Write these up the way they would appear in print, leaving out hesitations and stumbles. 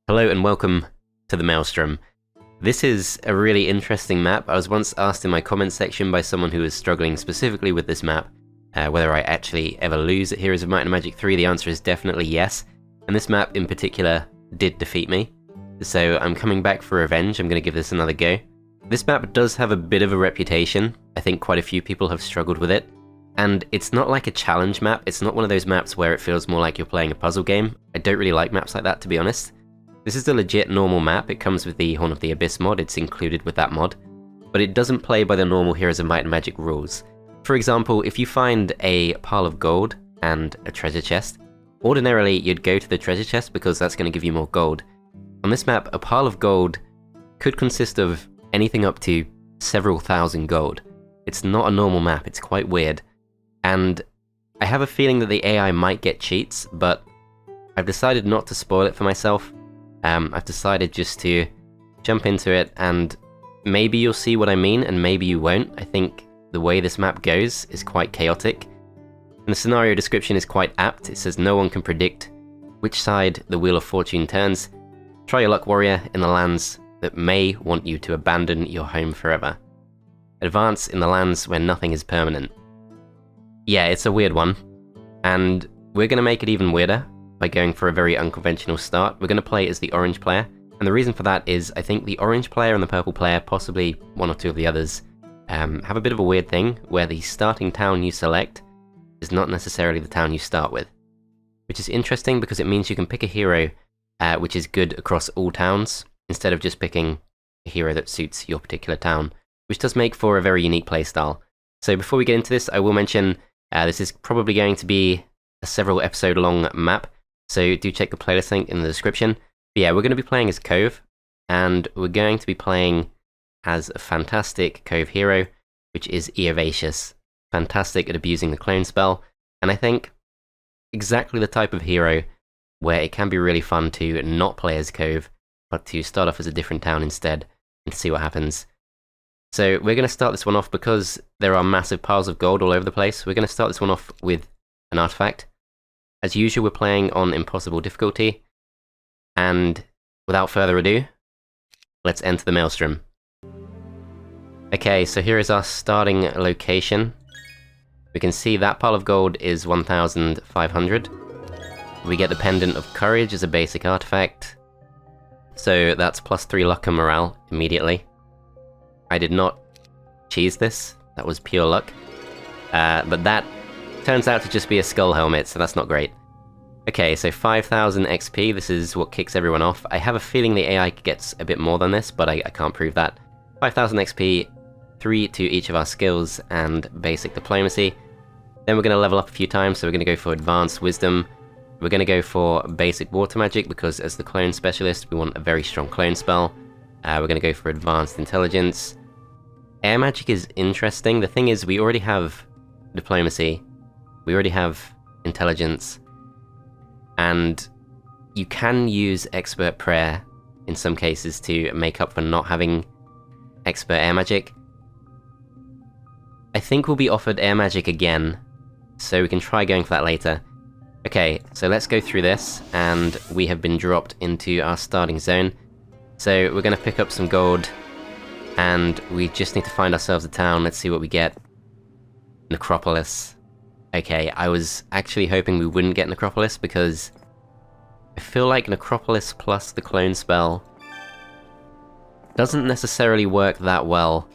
Hello and welcome to the Maelstrom. This is a really interesting map. I was once asked in my comments section by someone who was struggling specifically with this map, whether I actually ever lose at Heroes of Might and Magic 3. The answer is definitely yes, and this map in particular did defeat me. So I'm coming back for revenge. I'm going to give this another go. This map does have a bit of a reputation. I think quite a few people have struggled with it. And it's not like a challenge map. It's not one of those maps where it feels more like you're playing a puzzle game. I don't really like maps like that, to be honest. This is the legit normal map. It comes with the Horn of the Abyss mod. It's included with that mod. But it doesn't play by the normal Heroes of Might and Magic rules. For example, if you find a pile of gold and a treasure chest, ordinarily you'd go to the treasure chest because that's going to give you more gold. On this map, a pile of gold could consist of anything up to several thousand gold. It's not a normal map. It's quite weird. And I have a feeling that the AI might get cheats, but I've decided not to spoil it for myself. I've decided just to jump into it, and maybe you'll see what I mean, and maybe you won't. I think the way this map goes is quite chaotic. And the scenario description is quite apt. It says no one can predict which side the Wheel of Fortune turns. Try your luck, warrior, in the lands that may want you to abandon your home forever. Advance in the lands where nothing is permanent. Yeah, it's a weird one, and we're going to make it even weirder by going for a very unconventional start. We're going to play as the orange player, and the reason for that is I think the orange player and the purple player, possibly one or two of the others, have a bit of a weird thing where the starting town you select is not necessarily the town you start with, which is interesting because it means you can pick a hero which is good across all towns, instead of just picking a hero that suits your particular town, which does make for a very unique playstyle. So before we get into this, I will mention this is probably going to be a several episode long map, so do check the playlist link in the description. But yeah, we're going to be playing as Cove, and we're going to be playing as a fantastic Cove hero, which is Eovacius. Fantastic at abusing the clone spell, and I think exactly the type of hero where it can be really fun to not play as Cove, but to start off as a different town instead, and see what happens. So we're going to start this one off because there are massive piles of gold all over the place. We're going to start this one off with an artifact. As usual, we're playing on impossible difficulty, and without further ado, let's enter the Maelstrom. Okay, so here is our starting location. We can see that pile of gold is 1,500. We get the Pendant of Courage as a basic artifact, so that's +3 luck and morale immediately. I did not cheese this, that was pure luck, but that turns out to just be a skull helmet, so that's not great. Okay, so 5,000 XP, this is what kicks everyone off. I have a feeling the AI gets a bit more than this, but I can't prove that. 5,000 XP, 3 to each of our skills, and basic diplomacy. Then we're going to level up a few times, so we're going to go for advanced wisdom. We're going to go for basic water magic, because as the clone specialist, we want a very strong clone spell. We're going to go for advanced intelligence. Air magic is interesting. The thing is, we already have diplomacy. We already have intelligence, and you can use expert prayer in some cases to make up for not having expert air magic. I think we'll be offered air magic again, so we can try going for that later. Okay, so let's go through this, and we have been dropped into our starting zone. So we're going to pick up some gold, and we just need to find ourselves a town. Let's see what we get. Necropolis. Okay, I was actually hoping we wouldn't get Necropolis, because I feel like Necropolis plus the clone spell doesn't necessarily work that well,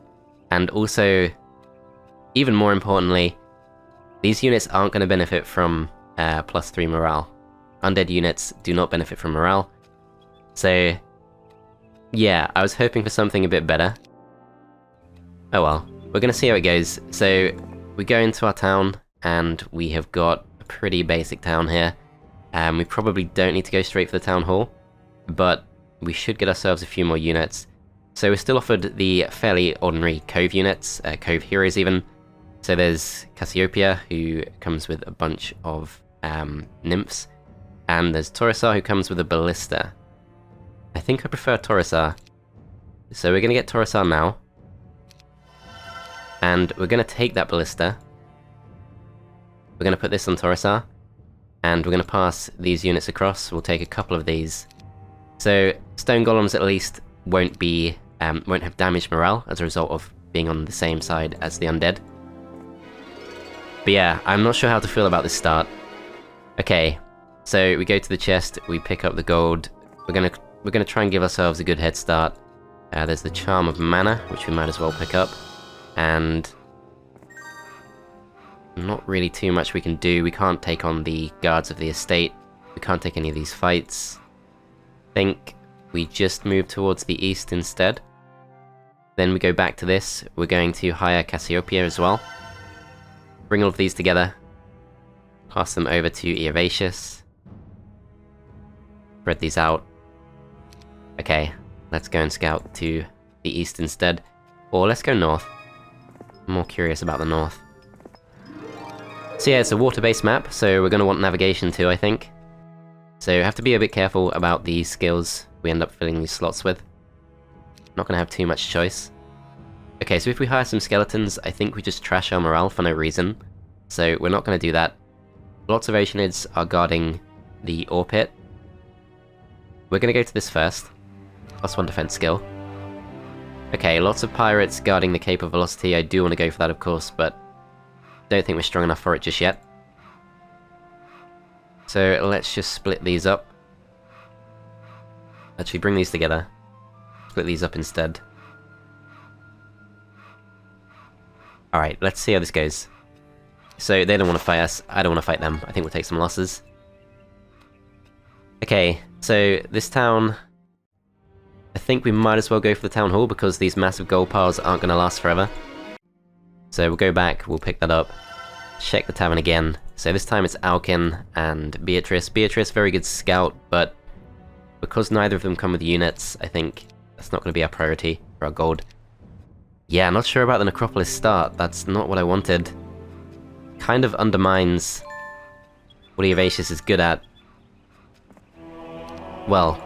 and also, even more importantly, these units aren't going to benefit from +3 morale. Undead units do not benefit from morale, so yeah, I was hoping for something a bit better. Oh well, we're going to see how it goes. So we go into our town, and we have got a pretty basic town here. We probably don't need to go straight for the town hall, but we should get ourselves a few more units. So we're still offered the fairly ordinary Cove units, Cove heroes even. So there's Cassiopeia, who comes with a bunch of nymphs, and there's Torosar, who comes with a ballista. I think I prefer Torosar, so we're going to get Torosar now, and we're going to take that ballista. We're going to put this on Torosar, and we're going to pass these units across. We'll take a couple of these. So stone golems at least won't have damaged morale as a result of being on the same side as the undead. But yeah, I'm not sure how to feel about this start. Okay, so we go to the chest, we pick up the gold. We're gonna try and give ourselves a good head start. There's the Charm of Mana, which we might as well pick up, and not really too much we can do. We can't take on the guards of the estate. We can't take any of these fights. I think we just move towards the east instead. Then we go back to this. We're going to hire Cassiopeia as well. Bring all of these together. Pass them over to Eovacius. Spread these out. Okay, let's go and scout to the east instead. Or let's go north. I'm more curious about the north. So yeah, it's a water-based map, so we're going to want navigation too, I think. So you have to be a bit careful about the skills we end up filling these slots with. Not going to have too much choice. Okay, so if we hire some skeletons, I think we just trash our morale for no reason. So we're not going to do that. Lots of Oceanids are guarding the ore pit. We're going to go to this first. +1 defense skill. Okay, lots of pirates guarding the Cape of Velocity. I do want to go for that, of course, but don't think we're strong enough for it just yet. So let's just split these up. Actually, bring these together. Split these up instead. Alright, let's see how this goes. So they don't want to fight us, I don't want to fight them. I think we'll take some losses. Okay, so this town, I think we might as well go for the town hall because these massive gold piles aren't going to last forever. So we'll go back, we'll pick that up, check the tavern again. So this time it's Alkin and Beatrice. Beatrice, very good scout, but because neither of them come with units, I think that's not going to be our priority for our gold. Yeah, not sure about the Necropolis start, that's not what I wanted. Kind of undermines what Eovacius is good at. Well,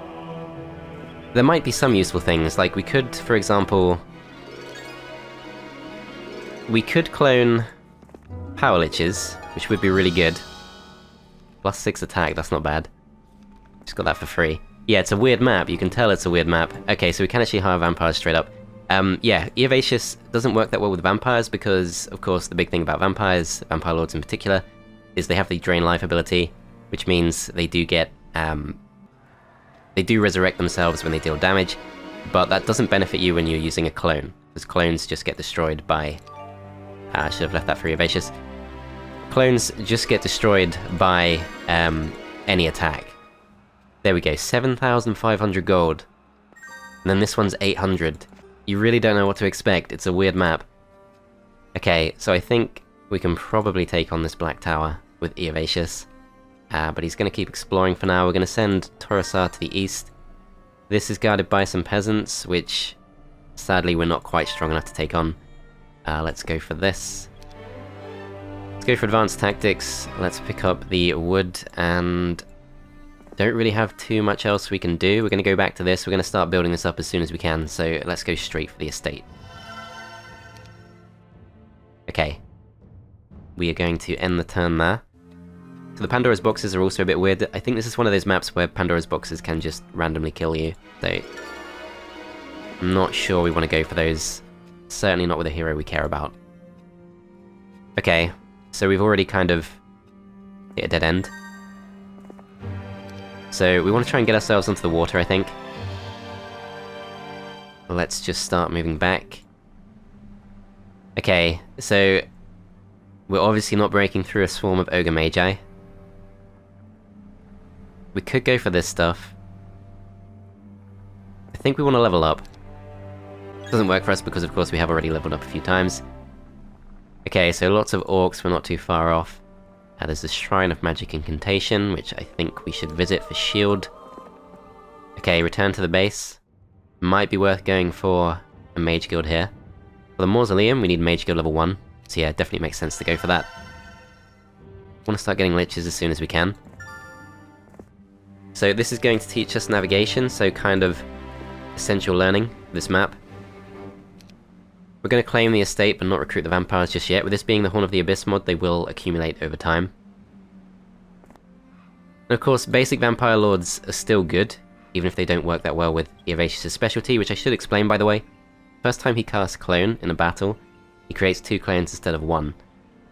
there might be some useful things, like we could, for example, we could clone Power Liches, which would be really good. +6 attack, that's not bad. Just got that for free. Yeah, it's a weird map, you can tell it's a weird map. Okay, so we can actually hire vampires straight up. Yeah, Eovacius doesn't work that well with vampires because, of course, the big thing about vampires, vampire lords in particular, is they have the drain life ability, which means they do get, they do resurrect themselves when they deal damage, but that doesn't benefit you when you're using a clone, because clones just get destroyed by, I should have left that for Eovacius. Clones just get destroyed by, any attack. There we go, 7,500 gold. And then this one's 800. You really don't know what to expect, it's a weird map. Okay, so I think we can probably take on this Black Tower with Eovacius. But he's going to keep exploring for now. We're going to send Torosar to the east. This is guarded by some peasants, which sadly we're not quite strong enough to take on. Let's go for this. Let's go for advanced tactics. Let's pick up the wood and don't really have too much else we can do. We're going to go back to this. We're going to start building this up as soon as we can, so let's go straight for the estate. Okay. We are going to end the turn there. So the Pandora's boxes are also a bit weird. I think this is one of those maps where Pandora's boxes can just randomly kill you, so I'm not sure we want to go for those. Certainly not with a hero we care about. Okay, so we've already kind of hit a dead end. So we want to try and get ourselves onto the water, I think. Let's just start moving back. Okay, so we're obviously not breaking through a swarm of Ogre Magi. We could go for this stuff. I think we want to level up. Doesn't work for us because of course we have already leveled up a few times. Okay, so lots of orcs, we're not too far off. There's the Shrine of Magic Incantation, which I think we should visit for shield. Okay, return to the base. Might be worth going for a Mage Guild here. For the Mausoleum, we need Mage Guild level 1, so yeah, definitely makes sense to go for that. Want to start getting liches as soon as we can. So this is going to teach us navigation, so kind of essential learning for this map. We're going to claim the estate but not recruit the vampires just yet. With this being the Horn of the Abyss mod, they will accumulate over time. And of course, basic vampire lords are still good. even if they don't work that well with Eovacius' specialty, which I should explain by the way. First time he casts Clone in a battle, he creates 2 clones instead of 1,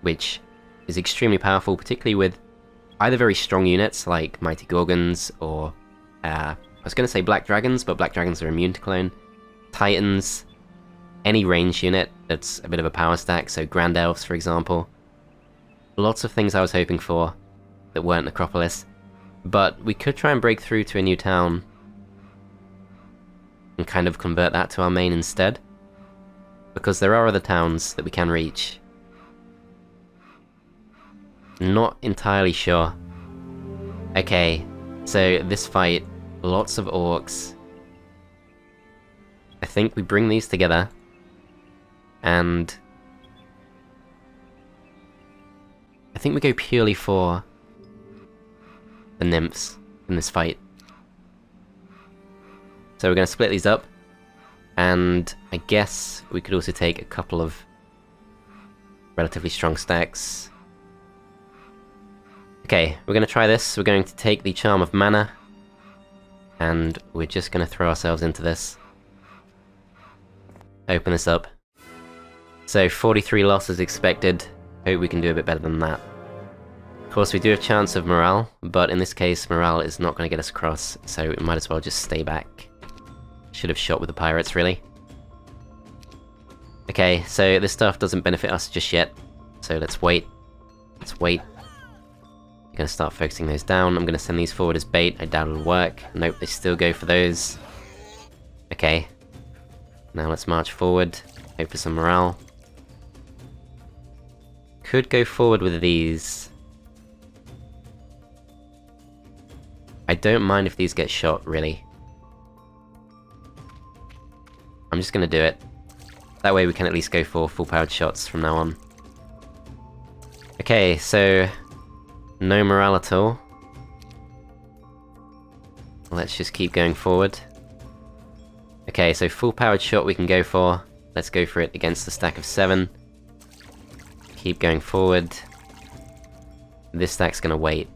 which is extremely powerful, particularly with either very strong units like Mighty Gorgons or, I was going to say Black Dragons, but Black Dragons are immune to clone, Titans, any range unit that's a bit of a power stack, so Grand Elves for example. Lots of things I was hoping for that weren't Necropolis, but we could try and break through to a new town and kind of convert that to our main instead, because there are other towns that we can reach. Not entirely sure. Okay, so this fight, lots of orcs. I think we bring these together, and I think we go purely for the nymphs in this fight. So we're going to split these up, and I guess we could also take a couple of relatively strong stacks. Okay, we're going to try this. We're going to take the Charm of Mana, and we're just going to throw ourselves into this. Open this up. So 43 losses expected. Hope we can do a bit better than that. Of course, we do have chance of morale, but in this case, morale is not going to get us across, so we might as well just stay back. Should have shot with the pirates, really. Okay, so this stuff doesn't benefit us just yet, so let's wait. Let's wait. I'm going to start focusing those down. I'm going to send these forward as bait. I doubt it'll work. Nope, they still go for those. Okay. Now let's march forward. Hope for some morale. Could go forward with these. I don't mind if these get shot, really. I'm just going to do it. That way we can at least go for full-powered shots from now on. Okay, so no morale at all. Let's just keep going forward. Okay, so full-powered shot we can go for. Let's go for it against the stack of 7. Keep going forward. This stack's gonna wait.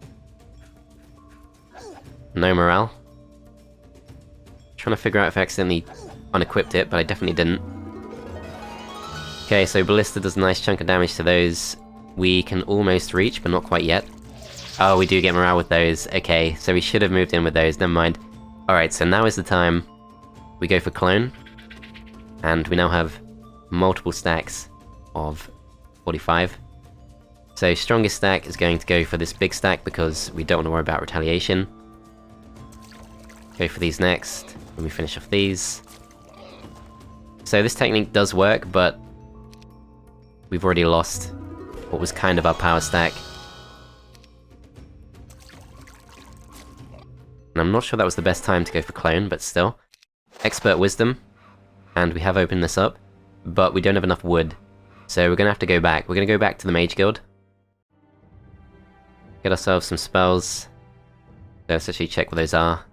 No morale. Trying to figure out if I accidentally unequipped it, but I definitely didn't. Okay, so Ballista does a nice chunk of damage to those. We can almost reach, but not quite yet. Oh, we do get morale with those. Okay, so we should have moved in with those, never mind. Alright, so now is the time. We go for Clone. And we now have multiple stacks of 45. So strongest stack is going to go for this big stack because we don't want to worry about retaliation. Go for these next, when we finish off these. So this technique does work, but we've already lost what was kind of our power stack. And I'm not sure that was the best time to go for Clone, but still. Expert Wisdom, and we have opened this up, but we don't have enough wood. So we're going to have to go back. We're going to go back to the Mage Guild. Get ourselves some spells. Let's actually check what those are.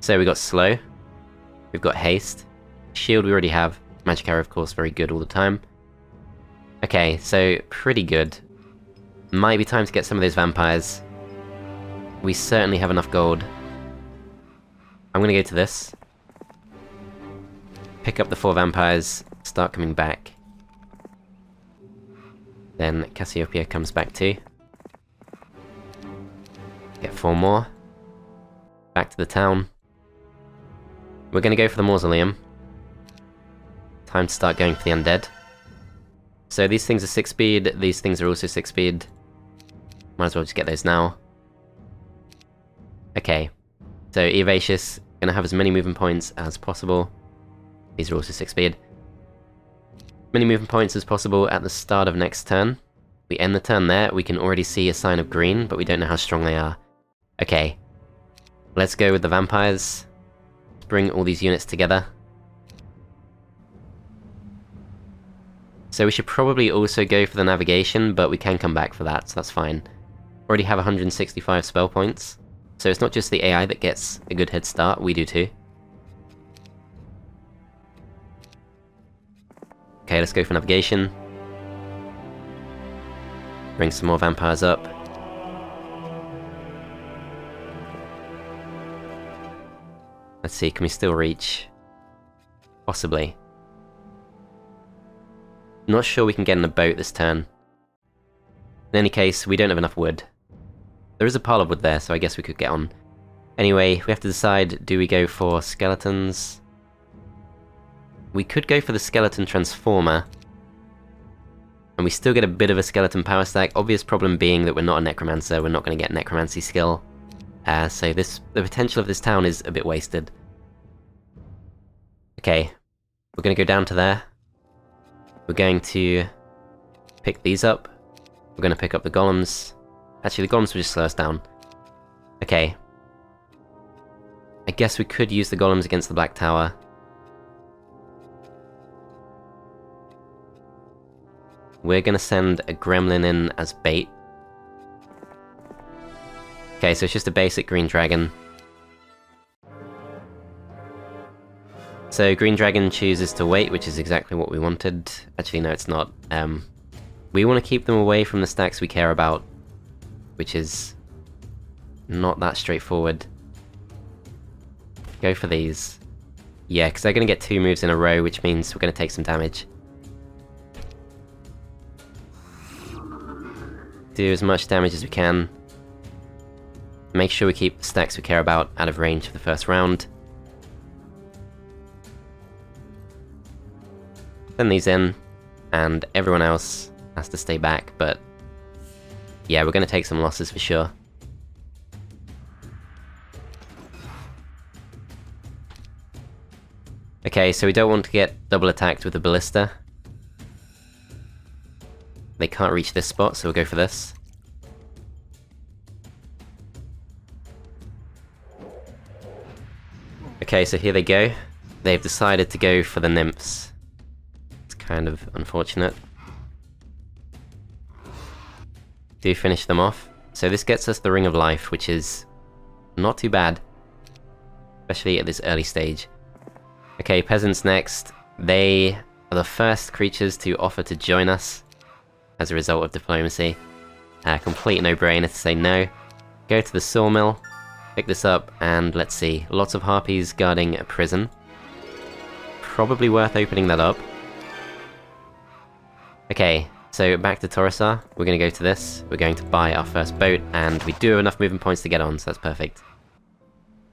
So we got Slow. We've got Haste. Shield we already have. Magic Arrow, of course, very good all the time. Okay, so pretty good. Might be time to get some of those vampires. We certainly have enough gold. I'm gonna go to this. Pick up the 4 vampires, start coming back. Then Cassiopeia comes back too. Get 4 more. Back to the town. We're gonna go for the Mausoleum. Time to start going for the Undead. So these things are 6 speed, these things are also 6 speed. Might as well just get those now. Okay. So Eovacius, gonna have as many movement points as possible. These are also 6 speed. Many movement points as possible at the start of next turn. We end the turn there, we can already see a sign of green, but we don't know how strong they are. Okay. Let's go with the vampires. Let's bring all these units together. So we should probably also go for the navigation, but we can come back for that, so that's fine. Already have 165 spell points. So it's not just the AI that gets a good head start, we do too. Okay, let's go for navigation. Bring some more vampires up. Let's see, can we still reach? Possibly. Not sure we can get in a boat this turn. In any case, we don't have enough wood. There is a pile of wood there, so I guess we could get on. Anyway, we have to decide, do we go for skeletons? We could go for the skeleton transformer. And we still get a bit of a skeleton power stack. Obvious problem being that we're not a necromancer, we're not going to get necromancy skill. So the potential of this town is a bit wasted. Okay, we're going to go down to there. We're going to pick these up. We're going to pick up the golems. Actually, the golems will just slow us down. Okay. I guess we could use the golems against the Black Tower. We're gonna send a gremlin in as bait. Okay, so it's just a basic green dragon. So green dragon chooses to wait, which is exactly what we wanted. Actually, no, it's not. We want to keep them away from the stacks we care about, which is not that straightforward. Go for these. Yeah, because they're going to get 2 moves in a row, which means we're going to take some damage. Do as much damage as we can. Make sure we keep the stacks we care about out of range for the first round. Send these in, and everyone else has to stay back, but yeah, we're going to take some losses for sure. Okay, so we don't want to get double attacked with the ballista. They can't reach this spot, so we'll go for this. Okay, so here they go. They've decided to go for the nymphs. It's kind of unfortunate. Do finish them off. So this gets us the Ring of Life, which is not too bad, especially at this early stage. Okay, peasants next. They are the first creatures to offer to join us as a result of diplomacy. Complete no-brainer to say no. Go to the sawmill, pick this up, and let's see. Lots of harpies guarding a prison. Probably worth opening that up. Okay, so back to Torosar. We're going to go to this. We're going to buy our first boat, and we do have enough movement points to get on, so that's perfect.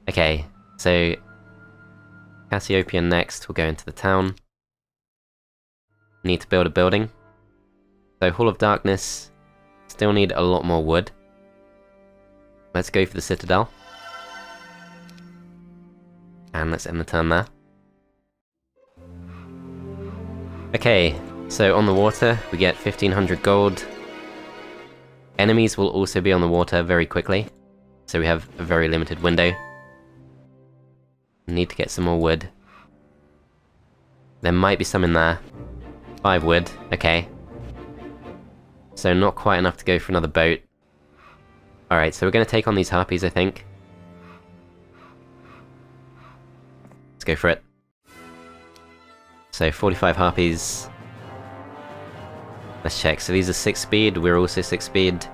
Okay, so Cassiopeia next. We'll go into the town. Need to build a building. So Hall of Darkness, still need a lot more wood. Let's go for the Citadel. And let's end the turn there. Okay, so on the water, we get 1500 gold. Enemies will also be on the water very quickly, so we have a very limited window. Need to get some more wood. There might be some in there. 5 wood, okay. So not quite enough to go for another boat. Alright, so we're going to take on these harpies, I think. Let's go for it. So 45 harpies. Let's check. So these are 6 speed, we're also 6 speed.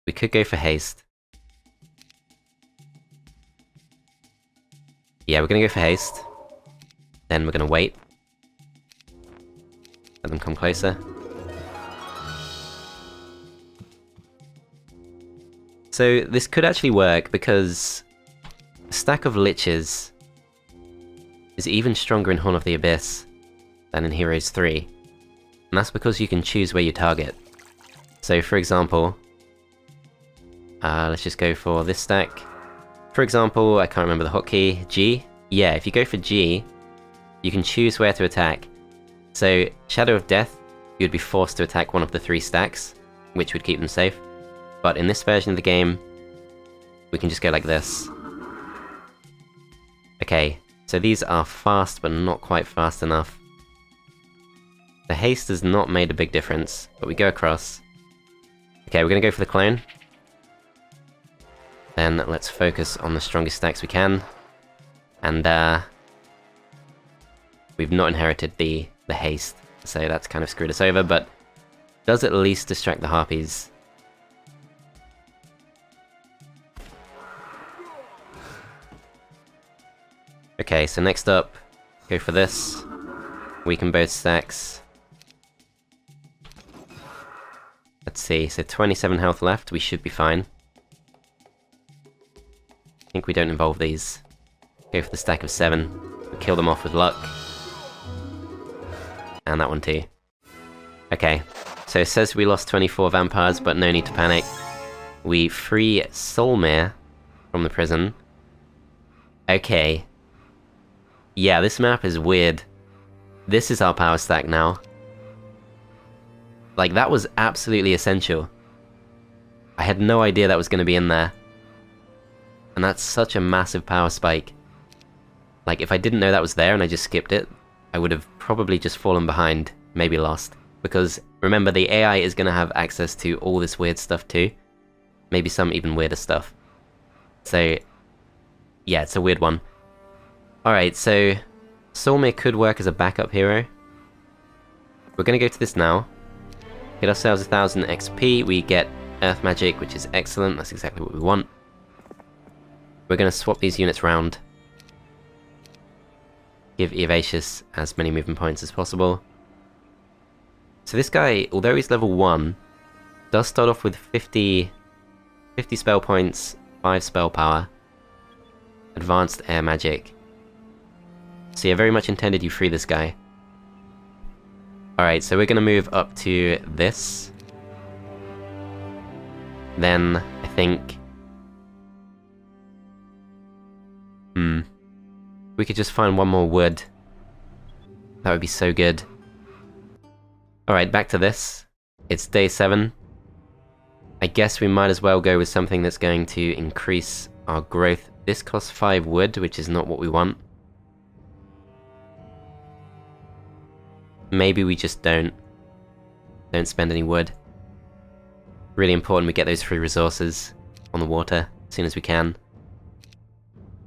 We could go for haste. Yeah, we're going to go for haste. Then we're going to wait. Let them come closer. So this could actually work because a stack of liches is even stronger in Horn of the Abyss than in Heroes 3. And that's because you can choose where you target. So for example, let's just go for this stack. For example, I can't remember the hotkey, G? Yeah, if you go for G, you can choose where to attack. So Shadow of Death, you'd be forced to attack one of the 3 stacks, which would keep them safe. But in this version of the game, we can just go like this. Okay, so these are fast, but not quite fast enough. The haste has not made a big difference, but we go across. Okay, we're gonna go for the clone. Then let's focus on the strongest stacks we can. And we've not inherited the haste, so that's kind of screwed us over, but does at least distract the harpies. Okay, so next up, go for this. Weaken both stacks. Let's see, so 27 health left, we should be fine. I think we don't involve these. Go for the stack of 7. We kill them off with luck. And that one too. Okay, so it says we lost 24 vampires, but no need to panic. We free Solmir from the prison. Okay. Yeah, this map is weird. This is our power stack now. Like, that was absolutely essential. I had no idea that was going to be in there. And that's such a massive power spike. Like, if I didn't know that was there and I just skipped it, I would have probably just fallen behind, maybe lost. Because, remember, the AI is going to have access to all this weird stuff too. Maybe some even weirder stuff. So, yeah, it's a weird one. Alright, so Solmir could work as a backup hero. We're going to go to this now. Get ourselves 1000 XP, we get Earth Magic, which is excellent, that's exactly what we want. We're going to swap these units round. Give Eovacius as many movement points as possible. So this guy, although he's level 1, does start off with 50 spell points, 5 spell power, advanced air magic. So yeah, very much intended you free this guy. Alright, so we're going to move up to this. Then, I think... we could just find one more wood. That would be so good. Alright, back to this. It's day 7. I guess we might as well go with something that's going to increase our growth. This costs 5 wood, which is not what we want. Maybe we just don't spend any wood. Really important we get those free resources on the water as soon as we can.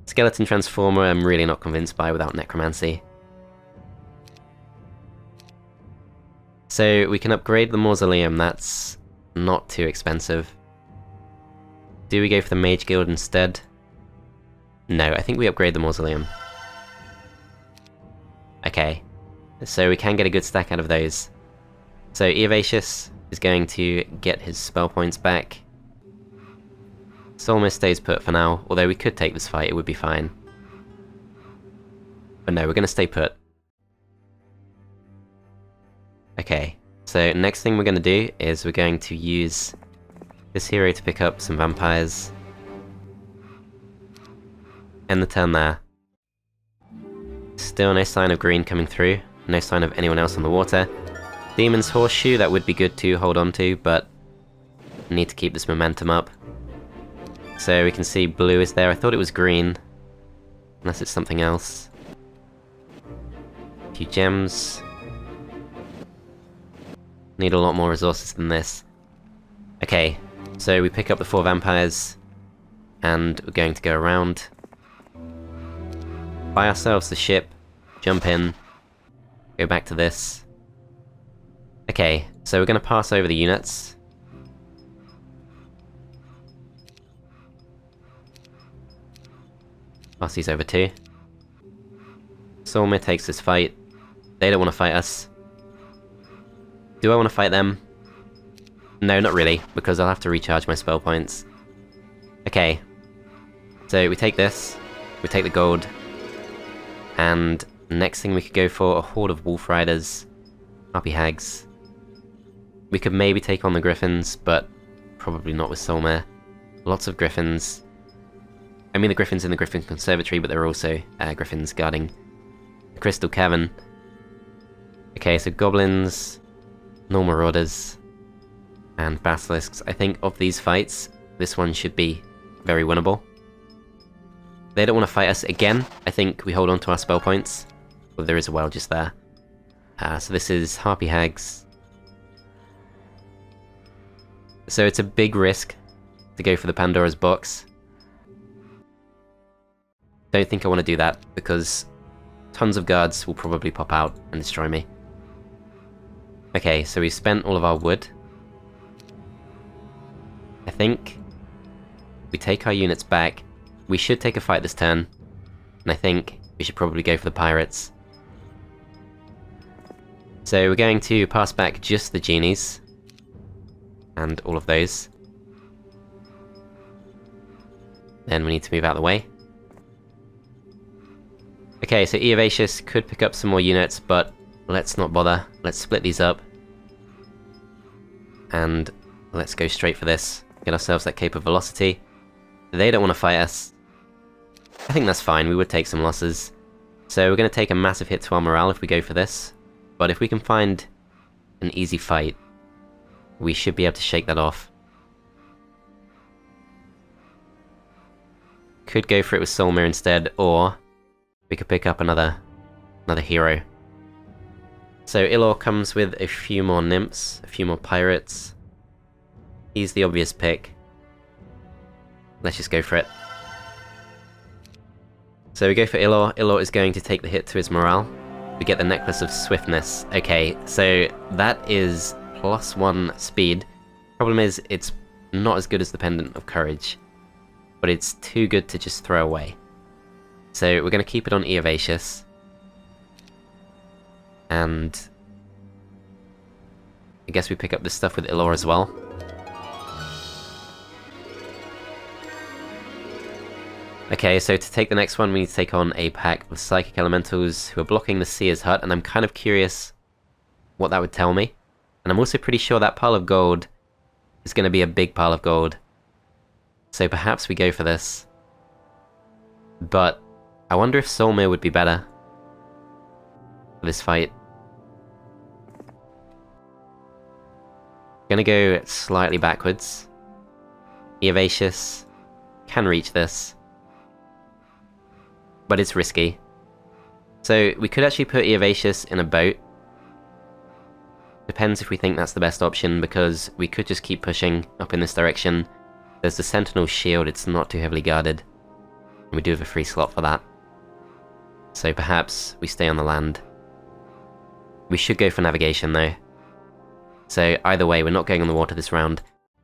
Skeleton Transformer I'm really not convinced by without Necromancy. So we can upgrade the Mausoleum, that's not too expensive. Do we go for the Mage Guild instead? No, I think we upgrade the Mausoleum. Okay, so we can get a good stack out of those. So Eovacius is going to get his spell points back. Solmir stays put for now, although we could take this fight, it would be fine. But no, we're going to stay put. Okay, so next thing we're going to do is we're going to use this hero to pick up some vampires. End the turn there. Still no sign of green coming through, no sign of anyone else on the water. Demon's Horseshoe, that would be good to hold on to, but need to keep this momentum up. So we can see blue is there. I thought it was green, unless it's something else. A few gems. Need a lot more resources than this. Okay, so we pick up the 4 vampires, and we're going to go around. Buy ourselves the ship, jump in, go back to this. Okay, so we're going to pass over the units. Pass these over too. Solmir takes this fight. They don't want to fight us. Do I want to fight them? No, not really, because I'll have to recharge my spell points. Okay. So we take this, we take the gold, and next thing we could go for a horde of wolf riders, harpy hags. We could maybe take on the griffins, but probably not with Solmir. Lots of griffins. I mean the griffins in the Griffin Conservatory, but there are also griffins guarding the Crystal Cavern. Okay, so goblins, normal marauders, and basilisks. I think of these fights, this one should be very winnable. They don't want to fight us again. I think we hold on to our spell points. Well, there is a well just there. So this is harpy hags. So it's a big risk to go for the Pandora's box. Don't think I want to do that, because tons of guards will probably pop out and destroy me. Okay, so we've spent all of our wood. I think we take our units back. We should take a fight this turn, and I think we should probably go for the pirates. So we're going to pass back just the genies. And all of those. Then we need to move out of the way. Okay, so Eovacius could pick up some more units, but let's not bother. Let's split these up. And let's go straight for this. Get ourselves that Cape of Velocity. They don't want to fight us. I think that's fine, we would take some losses. So we're going to take a massive hit to our morale if we go for this. But if we can find an easy fight, we should be able to shake that off. Could go for it with Solmir instead, or we could pick up another hero. So Ilor comes with a few more nymphs, a few more pirates. He's the obvious pick. Let's just go for it. So we go for Ilor. Ilor is going to take the hit to his morale. We get the Necklace of Swiftness. Okay, so that is +1 speed. Problem is, it's not as good as the Pendant of Courage, but it's too good to just throw away. So we're going to keep it on Eovacius. And I guess we pick up this stuff with Ilor as well. Okay, so to take the next one, we need to take on a pack of Psychic Elementals who are blocking the Seer's Hut, and I'm kind of curious what that would tell me. And I'm also pretty sure that pile of gold is going to be a big pile of gold. So perhaps we go for this. But I wonder if Solmir would be better for this fight. Gonna go slightly backwards. Eovacius can reach this, but it's risky. So we could actually put Eovacius in a boat. Depends if we think that's the best option, because we could just keep pushing up in this direction. There's the Sentinel's shield, it's not too heavily guarded. And we do have a free slot for that. So perhaps we stay on the land. We should go for navigation though. So either way, we're not going on the water this round.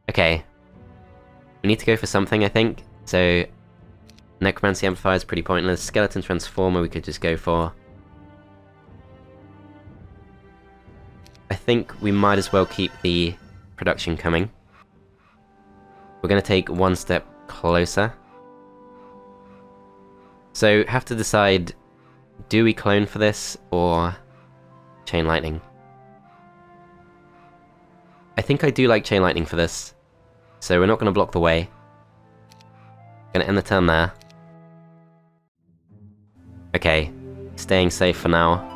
Okay. We need to go for something, I think. So Necromancy Amplifier is pretty pointless. Skeleton Transformer we could just go for. I think we might as well keep the production coming. We're going to take one step closer. So have to decide, do we clone for this or Chain Lightning? I think I do like Chain Lightning for this. So we're not going to block the way. Going to end the turn there. Okay, staying safe for now.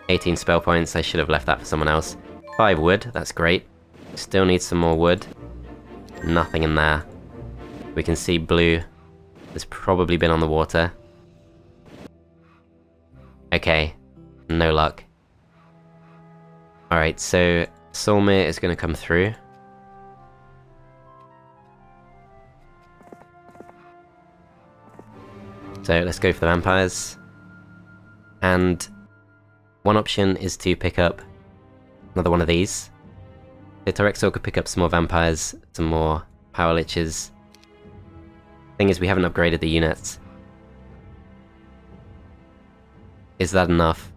18 spell points, I should have left that for someone else. 5 wood, that's great. Still need some more wood. Nothing in there. We can see blue has probably been on the water. Okay, no luck. Alright, so Solmir is going to come through. So let's go for the vampires. And one option is to pick up another one of these. The Tyrexor could pick up some more vampires, some more power liches. Thing is, we haven't upgraded the units. Is that enough?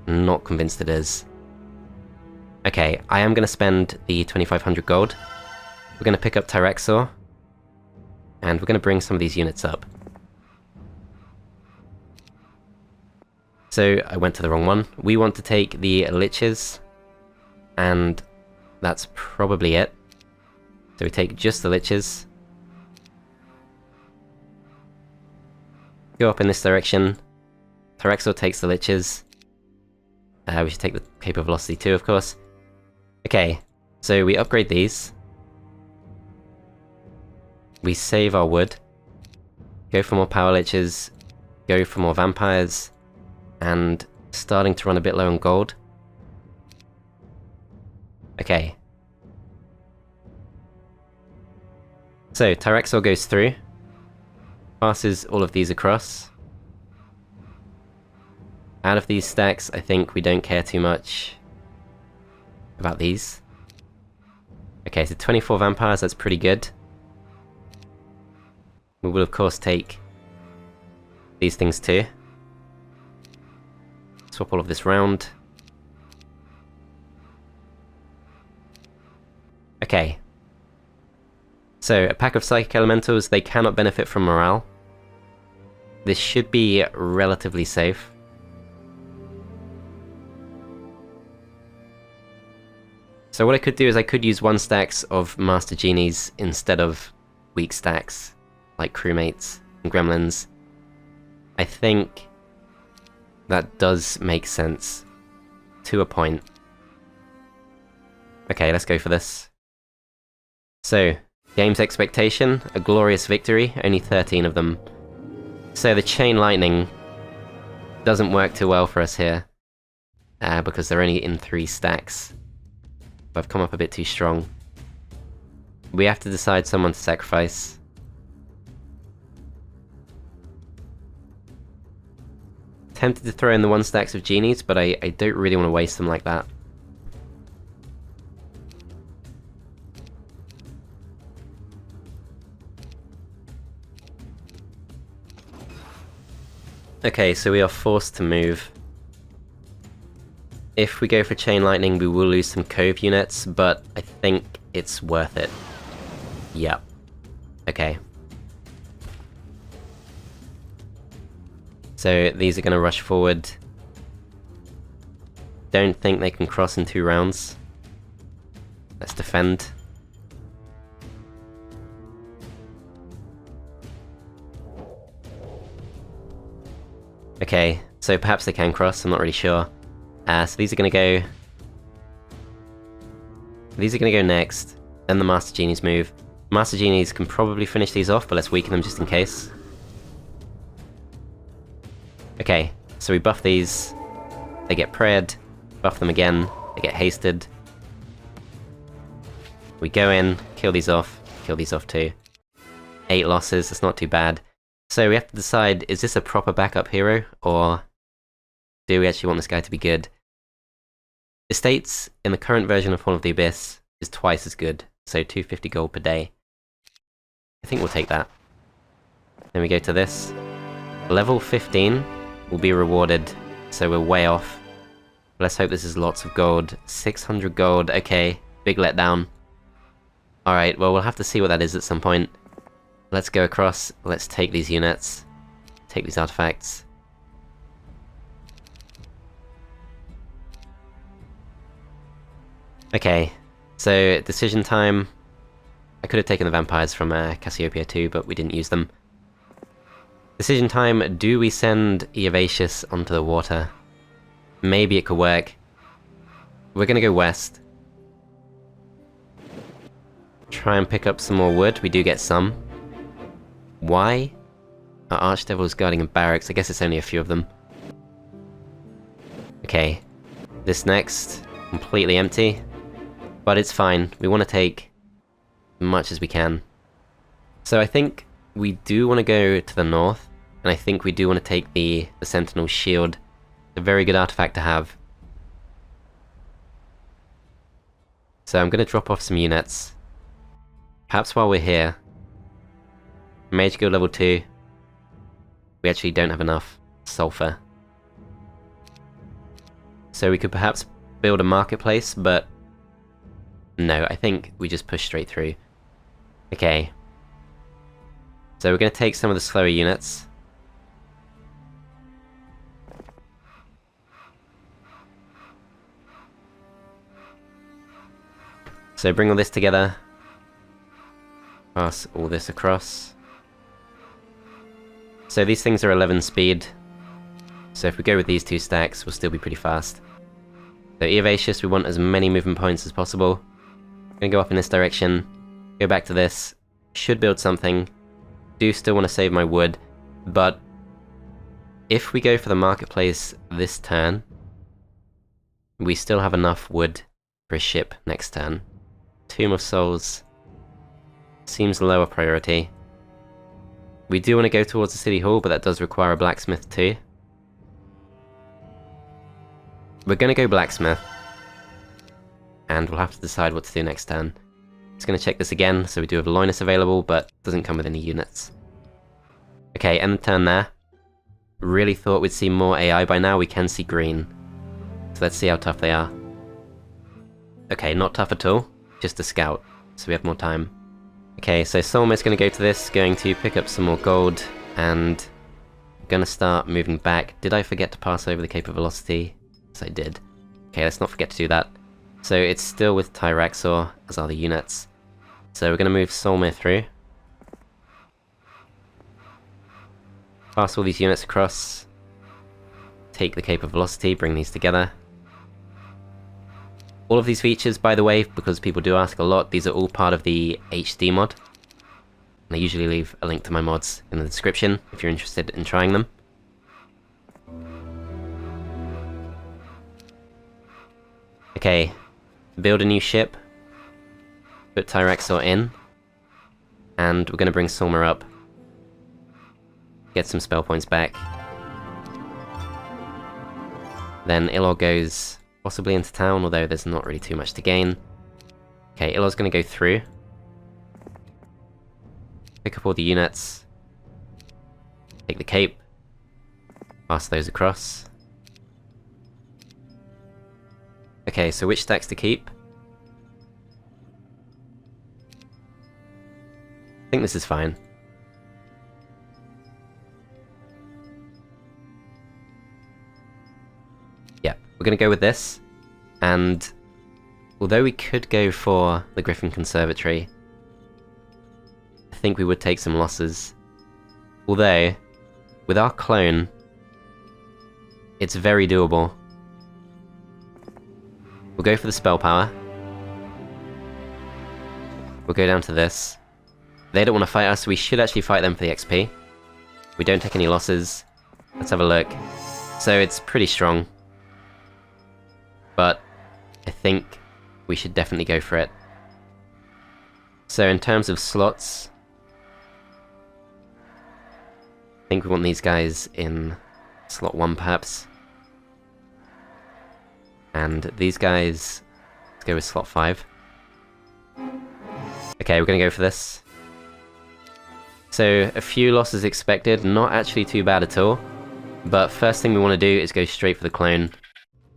Not convinced it is. Okay, I am going to spend the 2500 gold. We're going to pick up Tyrexor. And we're going to bring some of these units up. So, I went to the wrong one. We want to take the liches. And that's probably it. So we take just the liches. Go up in this direction. Tyrexor takes the liches. We should take the Cape of Velocity too, of course. Okay, so we upgrade these. We save our wood. Go for more power liches. Go for more vampires. And starting to run a bit low on gold. Okay. So, Tyrexor goes through. Passes all of these across. Out of these stacks, I think we don't care too much about these. Okay, so 24 vampires, that's pretty good. We will of course take these things too. Swap all of this round. Okay. So, a pack of Psychic Elementals, they cannot benefit from morale. This should be relatively safe. So what I could do is I could use 1 stacks of Master Genies instead of weak stacks, like crewmates and gremlins. I think that does make sense, to a point. Okay, let's go for this. So, game's expectation, a glorious victory, only 13 of them. So the Chain Lightning doesn't work too well for us here, because they're only in 3 stacks. I've come up a bit too strong. We have to decide someone to sacrifice. Tempted to throw in the 1 stacks of genies, but I don't really want to waste them like that. Okay, so we are forced to move. If we go for Chain Lightning, we will lose some Cove units, but I think it's worth it. Yep. Okay. So these are going to rush forward. Don't think they can cross in 2 rounds. Let's defend. Okay, so perhaps they can cross, I'm not really sure. So these are going to go... These are going to go next, then the Master Genies move. Master Genies can probably finish these off, but let's weaken them just in case. Okay, so we buff these, they get prayed, buff them again, they get hasted. We go in, kill these off too. 8 losses, that's not too bad. So we have to decide, is this a proper backup hero, or do we actually want this guy to be good? Estates in the current version of Hall of the Abyss is twice as good, so 250 gold per day. I think we'll take that. Then we go to this. Level 15 will be rewarded, so we're way off. Let's hope this is lots of gold. 600 gold, okay, big letdown. Alright, well we'll have to see what that is at some point. Let's go across, let's take these units, take these artifacts. Okay, so decision time. I could have taken the vampires from Cassiopeia too, but we didn't use them. Decision time, do we send Eovacius onto the water? Maybe it could work. We're gonna go west. Try and pick up some more wood, we do get some. Why? Our Archdevil is guarding a barracks, I guess it's only a few of them. Okay, this next, completely empty. But it's fine, we want to take as much as we can. So I think we do want to go to the north, and I think we do want to take the Sentinel's Shield. It's a very good artifact to have. So I'm going to drop off some units. Perhaps while we're here, Mage Guild level 2, we actually don't have enough sulfur. So we could perhaps build a marketplace, but no, I think we just push straight through. Okay. So we're going to take some of the slower units. So bring all this together. Pass all this across. So these things are 11 speed. So if we go with these 2 stacks, we'll still be pretty fast. So Eovacius, we want as many movement points as possible. Gonna go up in this direction, go back to this, should build something. Do still want to save my wood, but if we go for the marketplace this turn, we still have enough wood for a ship next turn. Tomb of Souls seems lower priority. We do want to go towards the City Hall, but that does require a blacksmith too. We're going to go blacksmith, and we'll have to decide what to do next turn. Just going to check this again, so we do have Loinus available, but doesn't come with any units. Okay, end the turn there. really thought we'd see more AI by now. We can see green. So let's see how tough they are. Okay, not tough at all. Just a scout. So we have more time. Okay, so Solma's going to go to this, going to pick up some more gold, and I'm going to start moving back. Did I forget to pass over the Cape of Velocity? Yes, I did. Okay, let's not forget to do that. So it's still with Tyraxor, as are the units. So we're going to move Solmir through. Pass all these units across. Take the Cape of Velocity, bring these together. All of these features, by the way, because people do ask a lot, these are all part of the HD mod. And I usually leave a link to my mods in the description if you're interested in trying them. Okay, build a new ship. Put Tyraxor in. And we're going to bring Solmir up. Get some spell points back. Then Ilor goes possibly into town, although there's not really too much to gain. Okay, Ilor's going to go through. Pick up all the units. Take the cape. Pass those across. Okay, so which stacks to keep? I think this is fine. Yeah, we're going to go with this. And although we could go for the Griffin Conservatory, I think we would take some losses. Although, with our clone, it's very doable. We'll go for the spell power. We'll go down to this. They don't want to fight us, so we should actually fight them for the XP. We don't take any losses. Let's have a look. So it's pretty strong. But I think we should definitely go for it. So in terms of slots, I think we want these guys in slot 1 perhaps. And these guys, let's go with slot 5. Okay, we're going to go for this. So a few losses expected, not actually too bad at all. But first thing we want to do is go straight for the clone.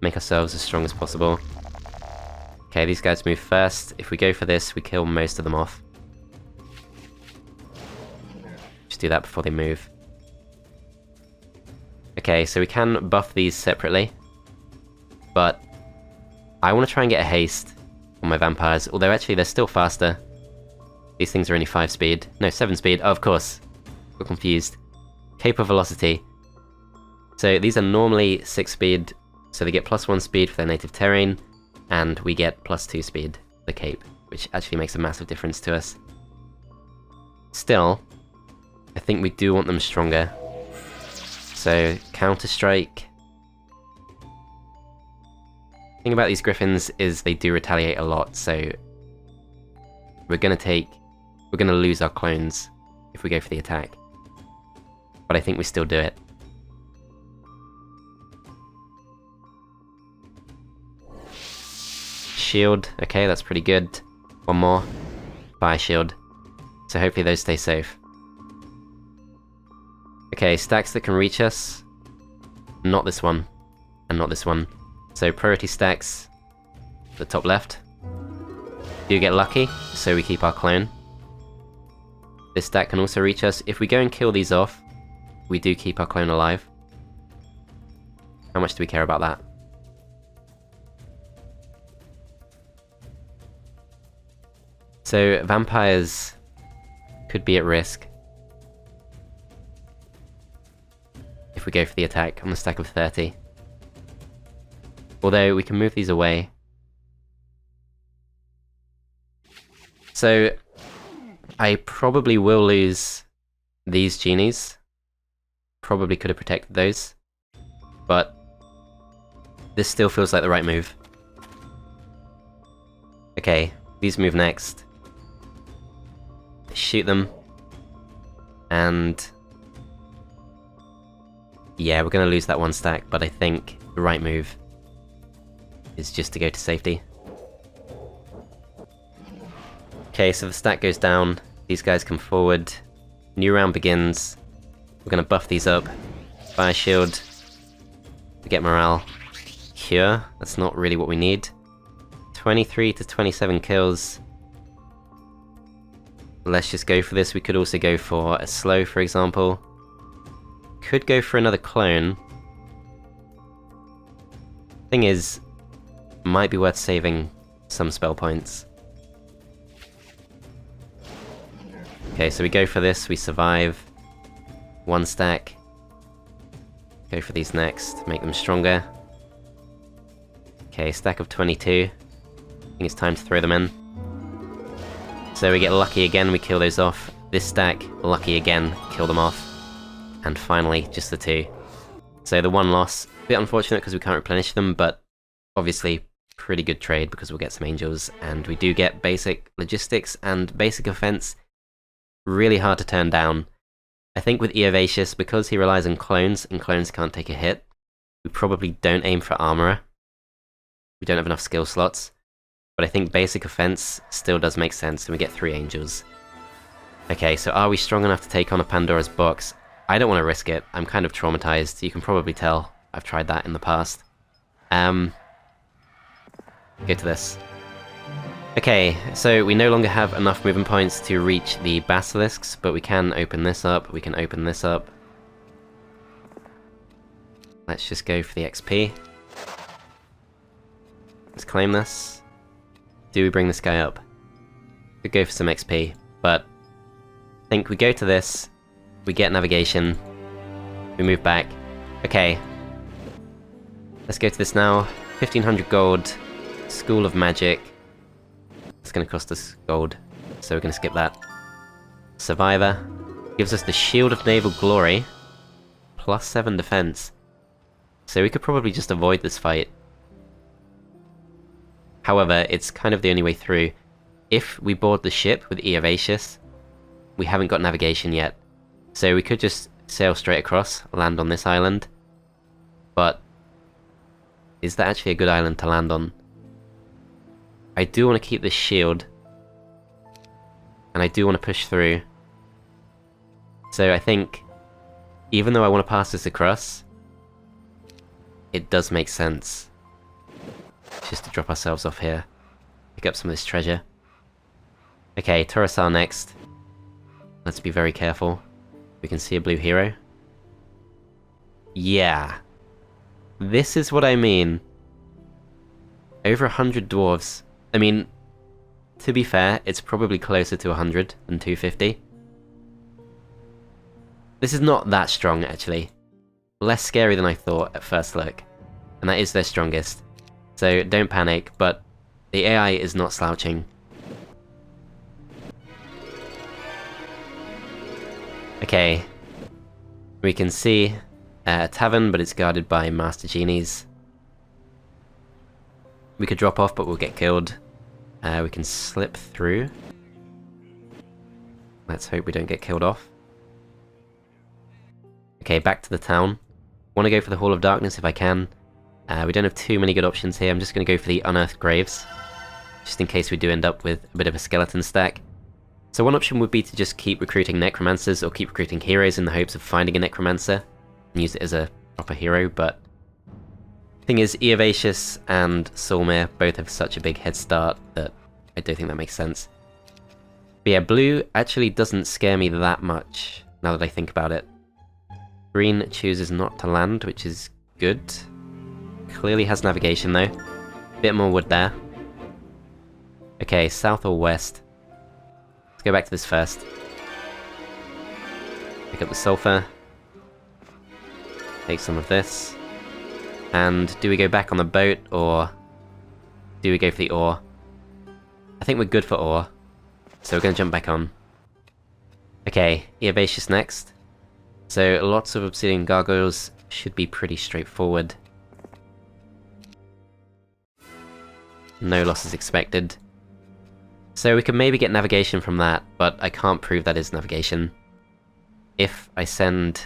Make ourselves as strong as possible. Okay, these guys move first. If we go for this, we kill most of them off. Just do that before they move. Okay, so we can buff these separately. But I want to try and get a haste on my vampires, although actually they're still faster. These things are only 5 speed. No, 7 speed. Oh, of course. Got confused. Cape of Velocity. So these are normally 6 speed, so they get +1 speed for their native terrain, and we get +2 speed for the cape, which actually makes a massive difference to us. Still, I think we do want them stronger. So, Counter-Strike. The thing about these griffins is they do retaliate a lot, so we're gonna lose our clones if we go for the attack. But I think we still do it. Shield, okay, that's pretty good. One more. Fire shield. So hopefully those stay safe. Okay, stacks that can reach us. Not this one. And not this one. So priority stacks, the top left. Do get lucky, so we keep our clone. This stack can also reach us. If we go and kill these off, we do keep our clone alive. How much do we care about that? So vampires could be at risk if we go for the attack on the stack of 30. Although we can move these away. So I probably will lose these genies. Probably could have protected those. But this still feels like the right move. Okay, these move next. Shoot them. And yeah, we're going to lose that one stack, but I think the right move is just to go to safety. Okay, so the stack goes down, these guys come forward, new round begins, we're going to buff these up, Fire shield. We get morale. Cure. That's not really what we need. 23 to 27 kills. Let's just go for this. We could also go for a slow, for example. Could go for another clone. Thing is, might be worth saving some spell points. Okay, so we go for this, we survive. 1 stack. Go for these next, make them stronger. Okay, stack of 22. I think it's time to throw them in. So we get lucky again, we kill those off. This stack, lucky again, kill them off. And finally, just the 2. So the 1 loss, a bit unfortunate because we can't replenish them, but obviously pretty good trade because we'll get some angels, and we do get basic logistics and basic offense. Really hard to turn down. I think with Eovacius, because he relies on clones, and clones can't take a hit, we probably don't aim for armorer. We don't have enough skill slots. But I think basic offense still does make sense, and we get 3 angels. Okay, so are we strong enough to take on a Pandora's box? I don't want to risk it. I'm kind of traumatized. You can probably tell. I've tried that in the past. Go to this. Okay, so we no longer have enough movement points to reach the basilisks, but we can open this up, we can open this up. Let's just go for the XP. Let's claim this. Do we bring this guy up? Could go for some XP, but I think we go to this, we get navigation, we move back. Okay, let's go to this now. 1500 gold, School of Magic. It's going to cost us gold, so we're going to skip that. Survivor gives us the Shield of Naval Glory, plus 7 defense. So we could probably just avoid this fight. However, it's kind of the only way through. If we board the ship with Eovacius, we haven't got navigation yet. So we could just sail straight across, land on this island. But is that actually a good island to land on? I do want to keep this shield, and I do want to push through. So I think, even though I want to pass this across, it does make sense just to drop ourselves off here, pick up some of this treasure. Okay, Torosar next. Let's be very careful. We can see a blue hero. Yeah. This is what I mean. Over 100 dwarves. I mean, to be fair, it's probably closer to 100 than 250. This is not that strong, actually. Less scary than I thought at first look. And that is their strongest. So don't panic, but the AI is not slouching. Okay. We can see a tavern, but it's guarded by Master Genies. We could drop off, but we'll get killed. We can slip through. Let's hope we don't get killed off. Okay, back to the town. Want to go for the Hall of Darkness if I can. We don't have too many good options here. I'm just going to go for the Unearthed Graves, just in case we do end up with a bit of a skeleton stack. So one option would be to just keep recruiting necromancers, or keep recruiting heroes in the hopes of finding a necromancer and use it as a proper hero, but thing is, Eovacius and Solmir both have such a big head start that I don't think that makes sense. But yeah, blue actually doesn't scare me that much, now that I think about it. Green chooses not to land, which is good. Clearly has navigation though. Bit more wood there. Okay, south or west? Let's go back to this first. Pick up the sulfur. Take some of this. And do we go back on the boat, or do we go for the ore? I think we're good for ore, so we're going to jump back on. Okay, Eovacius next. So lots of obsidian gargoyles should be pretty straightforward. No losses expected. So we can maybe get navigation from that, but I can't prove that is navigation. If I send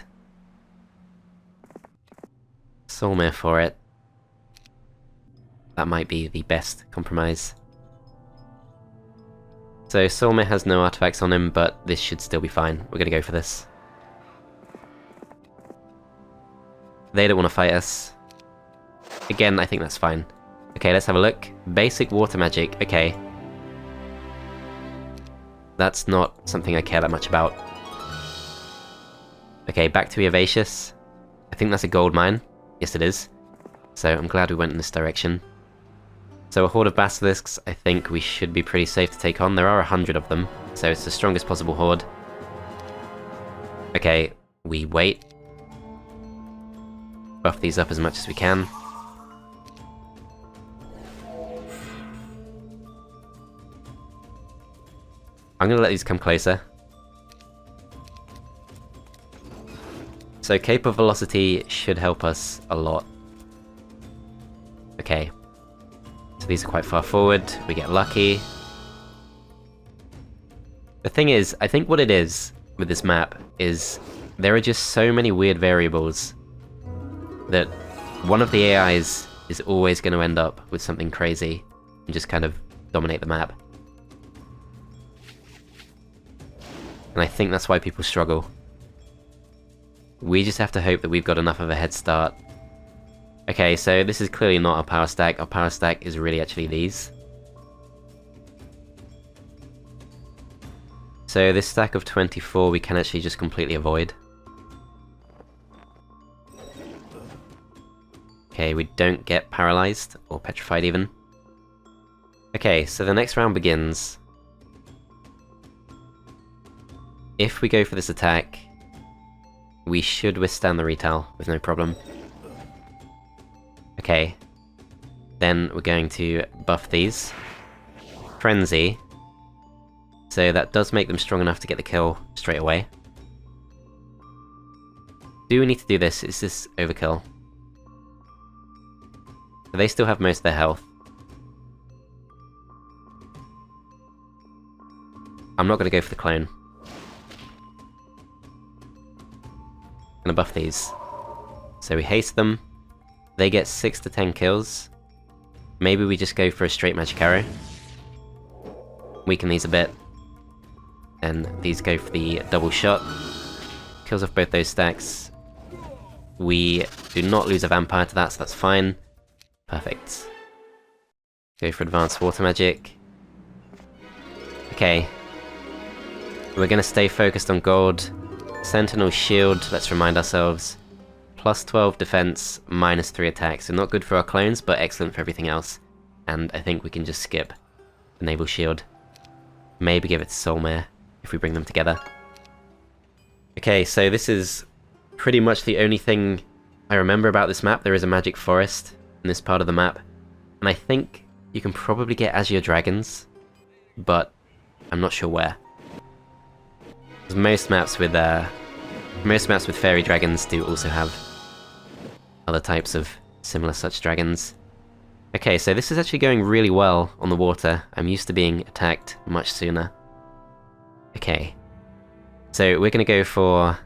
Solmir for it, that might be the best compromise. So Solmir has no artifacts on him, but this should still be fine. We're gonna go for this. They don't want to fight us. Again, I think that's fine. Okay, let's have a look. Basic water magic, okay. That's not something I care that much about. Okay, back to Eovacius. I think that's a gold mine. Yes, it is. So I'm glad we went in this direction. So a horde of basilisks, I think we should be pretty safe to take on. There are 100 of them, so it's the strongest possible horde. Okay, we wait. Buff these up as much as we can. I'm gonna let these come closer. So Cape of Velocity should help us a lot. Okay. So these are quite far forward, we get lucky. The thing is, I think what it is with this map is there are just so many weird variables that one of the AIs is always going to end up with something crazy and just kind of dominate the map. And I think that's why people struggle. We just have to hope that we've got enough of a head start. Okay, so this is clearly not our power stack. Our power stack is really actually these. So this stack of 24 we can actually just completely avoid. Okay, we don't get paralyzed, or petrified even. Okay, so the next round begins. If we go for this attack, we should withstand the retail with no problem. Okay, then we're going to buff these. Frenzy. So that does make them strong enough to get the kill straight away. Do we need to do this? Is this overkill? They still have most of their health. I'm not going to go for the clone. I'm going to buff these. So we haste them. They get 6 to 10 kills. Maybe we just go for a straight magic arrow. Weaken these a bit. And these go for the double shot. Kills off both those stacks. We do not lose a vampire to that, so that's fine. Perfect. Go for advanced water magic. Okay. We're gonna stay focused on gold. Sentinel shield, let's remind ourselves. Plus 12 defense, minus 3 attacks. So not good for our clones, but excellent for everything else. And I think we can just skip the naval shield. Maybe give it to Soulmare if we bring them together. Okay, so this is pretty much the only thing I remember about this map. There is a magic forest in this part of the map. And I think you can probably get Azure Dragons, but I'm not sure where. Because most maps with fairy dragons do also have other types of similar such dragons. Okay, so this is actually going really well on the water. I'm used to being attacked much sooner. Okay. So we're gonna go for, I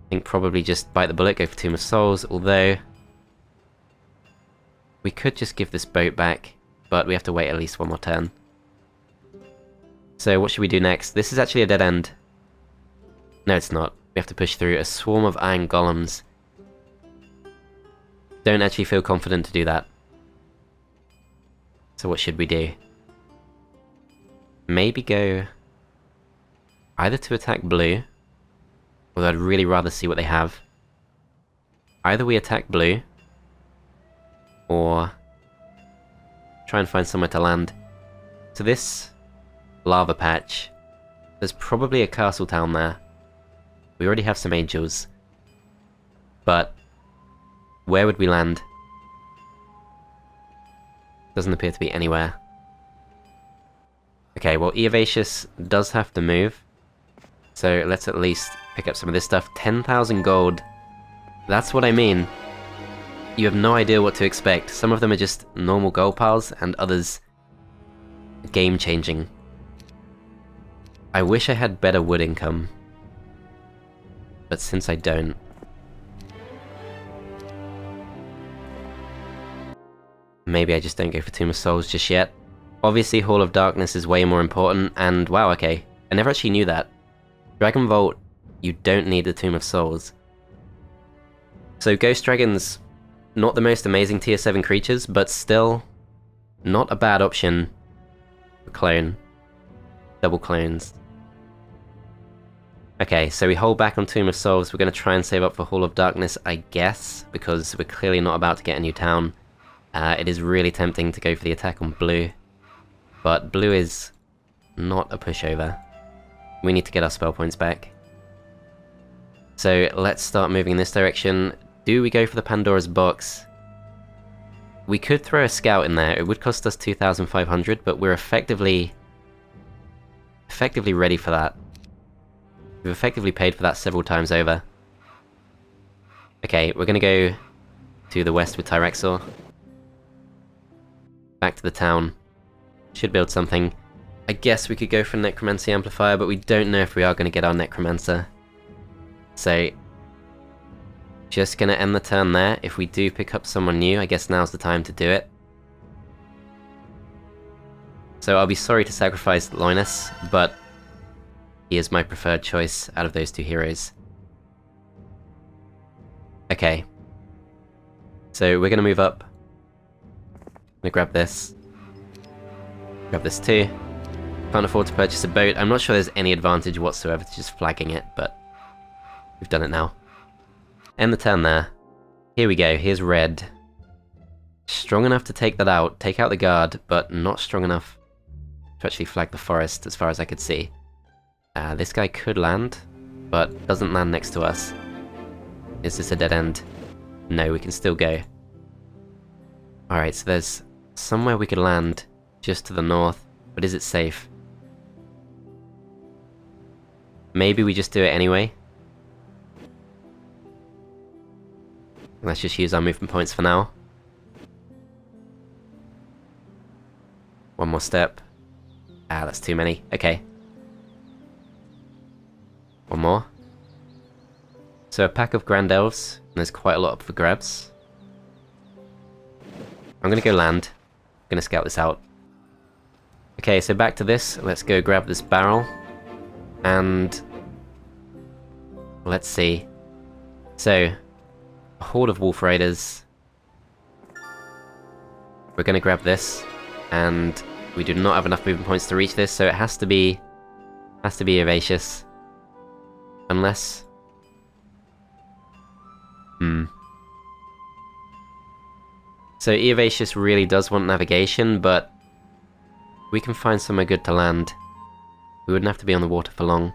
think probably just bite the bullet, go for Tomb of Souls, although we could just give this boat back, but we have to wait at least one more turn. So what should we do next? This is actually a dead end. No, it's not. We have to push through a swarm of iron golems. Don't actually feel confident to do that. So what should we do? Maybe go either to attack blue, although I'd really rather see what they have. Either we attack blue, or try and find somewhere to land. So this lava patch, there's probably a castle town there. We already have some angels. But where would we land? Doesn't appear to be anywhere. Okay, well Eovacius does have to move. So let's at least pick up some of this stuff. 10,000 gold. That's what I mean. You have no idea what to expect. Some of them are just normal gold piles, and others game-changing. I wish I had better wood income. But since I don't... maybe I just don't go for Tomb of Souls just yet. Obviously Hall of Darkness is way more important, and wow, okay. I never actually knew that. Dragon Vault, you don't need the Tomb of Souls. So Ghost Dragons, not the most amazing tier 7 creatures, but still not a bad option for clone. Double clones. Okay, so we hold back on Tomb of Souls. We're going to try and save up for Hall of Darkness, I guess, because we're clearly not about to get a new town. It is really tempting to go for the attack on blue, but blue is not a pushover. We need to get our spell points back. So let's start moving in this direction. Do we go for the Pandora's Box? We could throw a scout in there. It would cost us 2,500, but we're effectively ready for that. We've effectively paid for that several times over. Okay, we're gonna go to the west with Tyrexor. Back to the town. Should build something. I guess we could go for a Necromancy Amplifier, but we don't know if we are gonna get our Necromancer. So, just gonna end the turn there. If we do pick up someone new, I guess now's the time to do it. So I'll be sorry to sacrifice Linus, but he is my preferred choice out of those two heroes. Okay. So we're gonna move up. I'm gonna grab this. Grab this too. Can't afford to purchase a boat. I'm not sure there's any advantage whatsoever to just flagging it, but we've done it now. End the turn there. Here we go, here's red. Strong enough to take that out, take out the guard, but not strong enough to actually flag the forest as far as I could see. This guy could land, but doesn't land next to us. Is this a dead end? No, we can still go. Alright, so there's somewhere we could land just to the north, but is it safe? Maybe we just do it anyway. Let's just use our movement points for now. One more step. That's too many. Okay. One more. So a pack of Grand Elves, and there's quite a lot up for grabs. I'm gonna go land. I'm gonna scout this out. Okay, so back to this. Let's go grab this barrel. And let's see. So, a horde of Wolf Raiders. We're gonna grab this, and we do not have enough movement points to reach this, so it has to be Eovacius. Unless... So Eovacius really does want navigation, but we can find somewhere good to land. We wouldn't have to be on the water for long.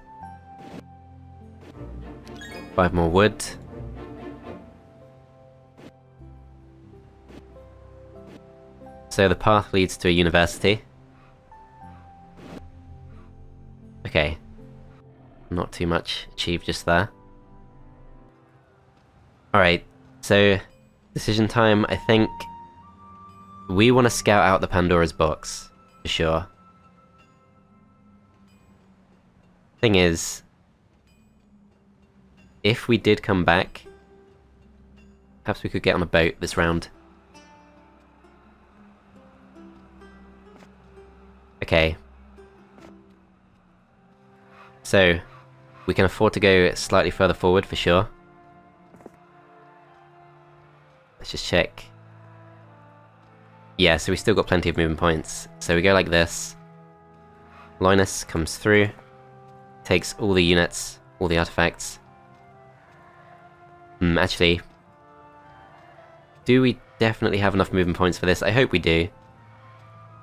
5 more wood. So the path leads to a university. Okay. Not too much achieved just there. Alright, so decision time. I think we want to scout out the Pandora's Box, for sure. Thing is, if we did come back, perhaps we could get on a boat this round. Okay. So, we can afford to go slightly further forward for sure. Let's just check. Yeah, so we still got plenty of movement points. So we go like this. Linus comes through, takes all the units, all the artifacts. Actually, do we definitely have enough movement points for this? I hope we do.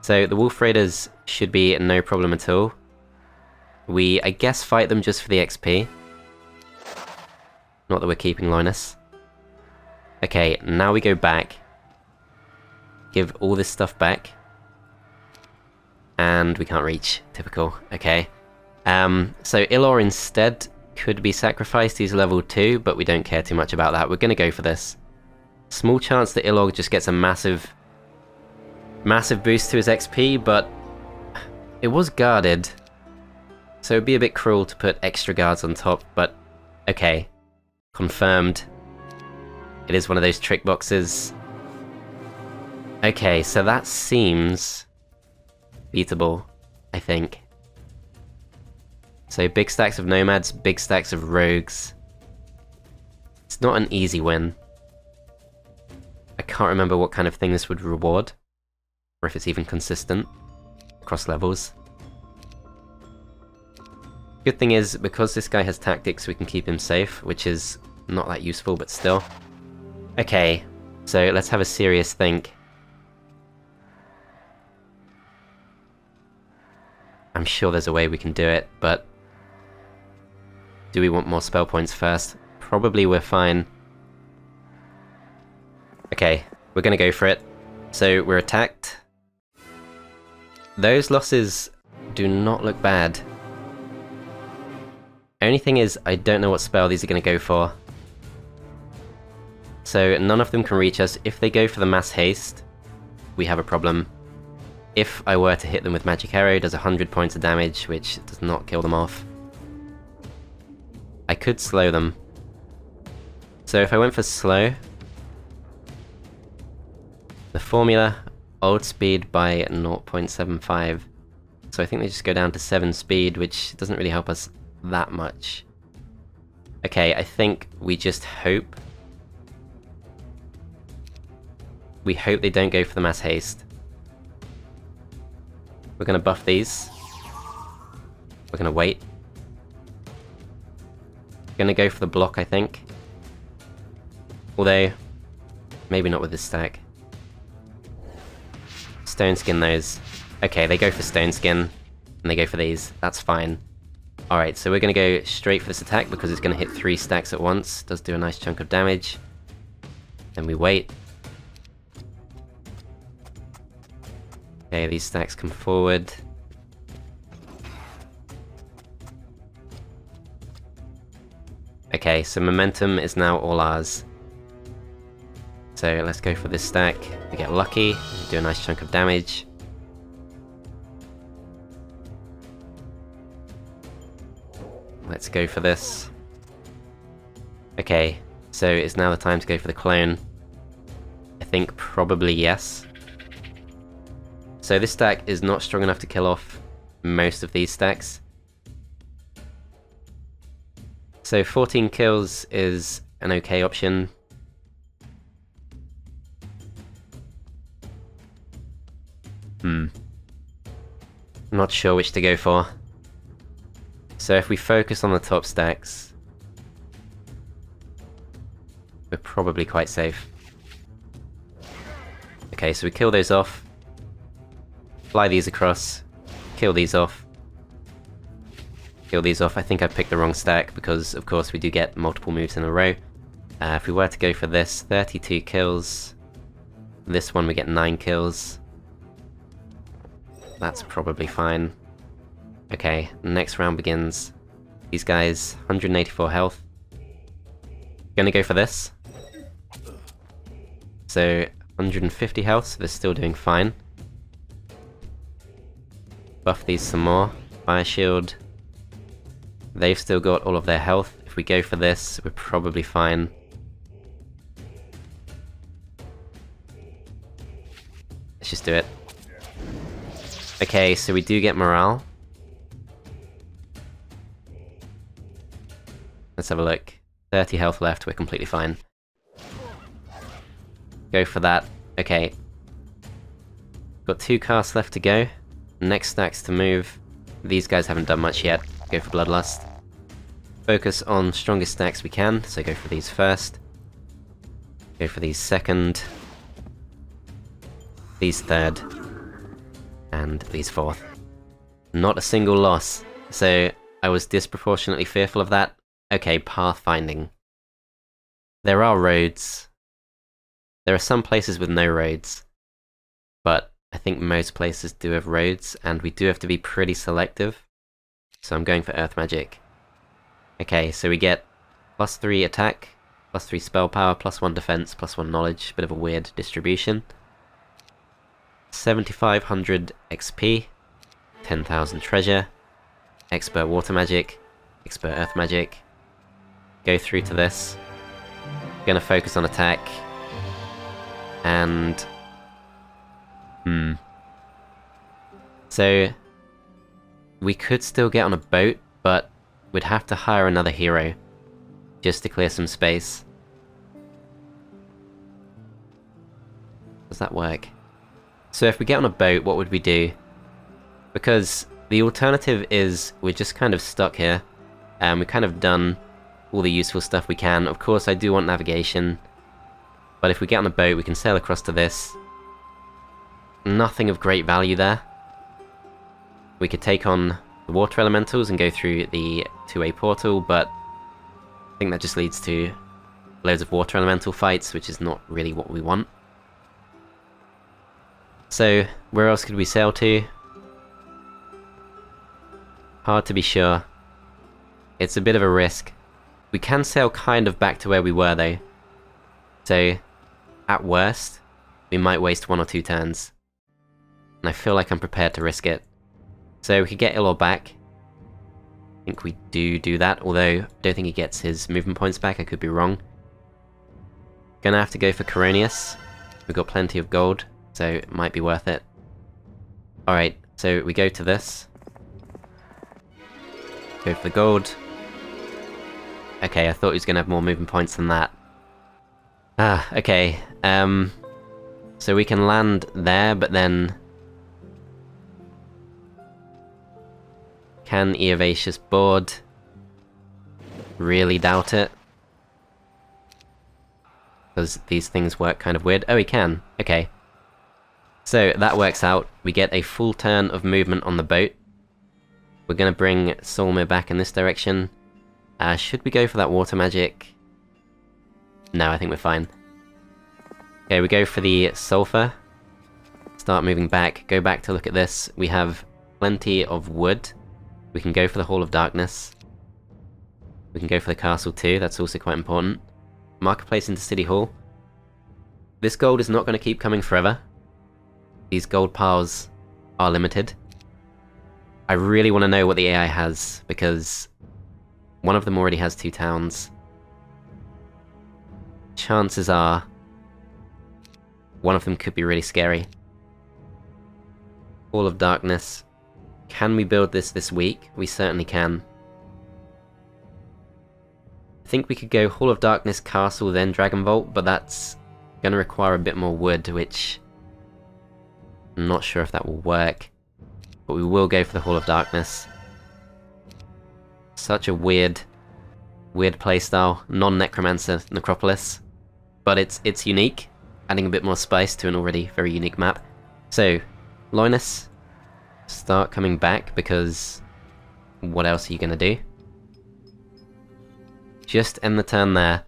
So the Wolf Raiders should be no problem at all. We, I guess, fight them just for the XP. Not that we're keeping Linus. Okay, now we go back. Give all this stuff back. And we can't reach. Typical. Okay. So Ilor instead could be sacrificed. He's level 2, but we don't care too much about that. We're gonna go for this. Small chance that Ilor just gets a massive boost to his XP, but it was guarded. So it'd be a bit cruel to put extra guards on top, but okay. Confirmed. It is one of those trick boxes. Okay, so that seems beatable, I think. So big stacks of nomads, big stacks of rogues. It's not an easy win. can't remember what kind of thing this would reward, or if it's even consistent across levels. Good thing is, because this guy has tactics, we can keep him safe, which is not that useful, but still. Okay, so let's have a serious think. I'm sure there's a way we can do it, but do we want more spell points first? Probably we're fine. Okay, we're gonna go for it. So we're attacked. Those losses do not look bad. Only thing is, I don't know what spell these are gonna go for. So none of them can reach us. If they go for the mass haste, we have a problem. If I were to hit them with Magic Arrow, it does 100 points of damage, which does not kill them off. I could slow them. So if I went for slow, the formula, old speed by 0.75. So I think they just go down to 7 speed, which doesn't really help us that much. Okay, I think we just hope. We hope they don't go for the mass haste. We're gonna buff these. We're gonna wait. Gonna go for the block, I think. Although, maybe not with this stack. Stone skin those. Okay, they go for stone skin, and they go for these. That's fine. Alright, so we're gonna go straight for this attack because it's gonna hit 3 stacks at once. Does do a nice chunk of damage. Then we wait. Okay, these stacks come forward. Okay, so momentum is now all ours. So let's go for this stack. We get lucky, do a nice chunk of damage. Let's go for this. Okay, so it's now the time to go for the clone. I think probably yes. So this stack is not strong enough to kill off most of these stacks. So 14 kills is an okay option. I'm not sure which to go for. So if we focus on the top stacks, we're probably quite safe. Okay, so we kill those off. Fly these across, kill these off. Kill these off. I think I picked the wrong stack because, of course, we do get multiple moves in a row. If we were to go for this, 32 kills. This one we get 9 kills. That's probably fine. Okay, next round begins. These guys, 184 health. Gonna go for this. So, 150 health, so they're still doing fine. Buff these some more. Fire shield. They've still got all of their health. If we go for this, we're probably fine. Let's just do it. Okay, so we do get morale. Let's have a look. 30 health left, we're completely fine. Go for that. Okay. Got 2 casts left to go. Next stacks to move. These guys haven't done much yet. Go for Bloodlust. Focus on strongest stacks we can, so go for these first. Go for these second. These third. And these fourth. Not a single loss. So I was disproportionately fearful of that. Okay, pathfinding. There are roads. There are some places with no roads. But I think most places do have roads, and we do have to be pretty selective. So I'm going for Earth Magic. Okay, so we get +3 attack, +3 spell power, +1 defense, +1 knowledge. Bit of a weird distribution. 7,500 XP, 10,000 treasure, expert water magic, expert earth magic. Go through to this. Gonna focus on attack. And so we could still get on a boat, but we'd have to hire another hero just to clear some space. that work? So if we get on a boat, what would we do? Because the alternative is we're just kind of stuck here, and we've kind of done all the useful stuff we can. Of course, I do want navigation, but if we get on a boat, we can sail across to this. Nothing of great value there. We could take on the water elementals and go through the two-way portal, but I think that just leads to loads of water elemental fights, which is not really what we want. So, where else could we sail to? Hard to be sure. It's a bit of a risk. We can sail kind of back to where we were though. So, at worst, we might waste 1 or 2 turns. And I feel like I'm prepared to risk it. So we could get Ilor back. I think we do that, although I don't think he gets his movement points back, I could be wrong. Gonna have to go for Coronius. We've got plenty of gold, so it might be worth it. Alright, so we go to this. Go for the gold. Okay, I thought he was gonna have more movement points than that. Ah, okay. So we can land there, but then... Can Eovacius board? Really doubt it. Because these things work kind of weird. Oh, he can. Okay. So, that works out. We get a full turn of movement on the boat. We're gonna bring Solmir back in this direction. Should we go for that water magic? No, I think we're fine. Okay, we go for the sulfur. Start moving back. Go back to look at this. We have plenty of wood. We can go for the Hall of Darkness. We can go for the castle too, that's also quite important. Marketplace into City Hall. This gold is not going to keep coming forever. These gold piles are limited. I really want to know what the AI has, because one of them already has 2 towns. Chances are one of them could be really scary. Hall of Darkness. Can we build this week? We certainly can. I think we could go Hall of Darkness, Castle, then Dragon Vault, but that's going to require a bit more wood, which I'm not sure if that will work. But we will go for the Hall of Darkness. Such a weird playstyle. Non-Necromancer Necropolis. But it's unique, adding a bit more spice to an already very unique map. So, Linus, start coming back, because what else are you going to do? Just end the turn there.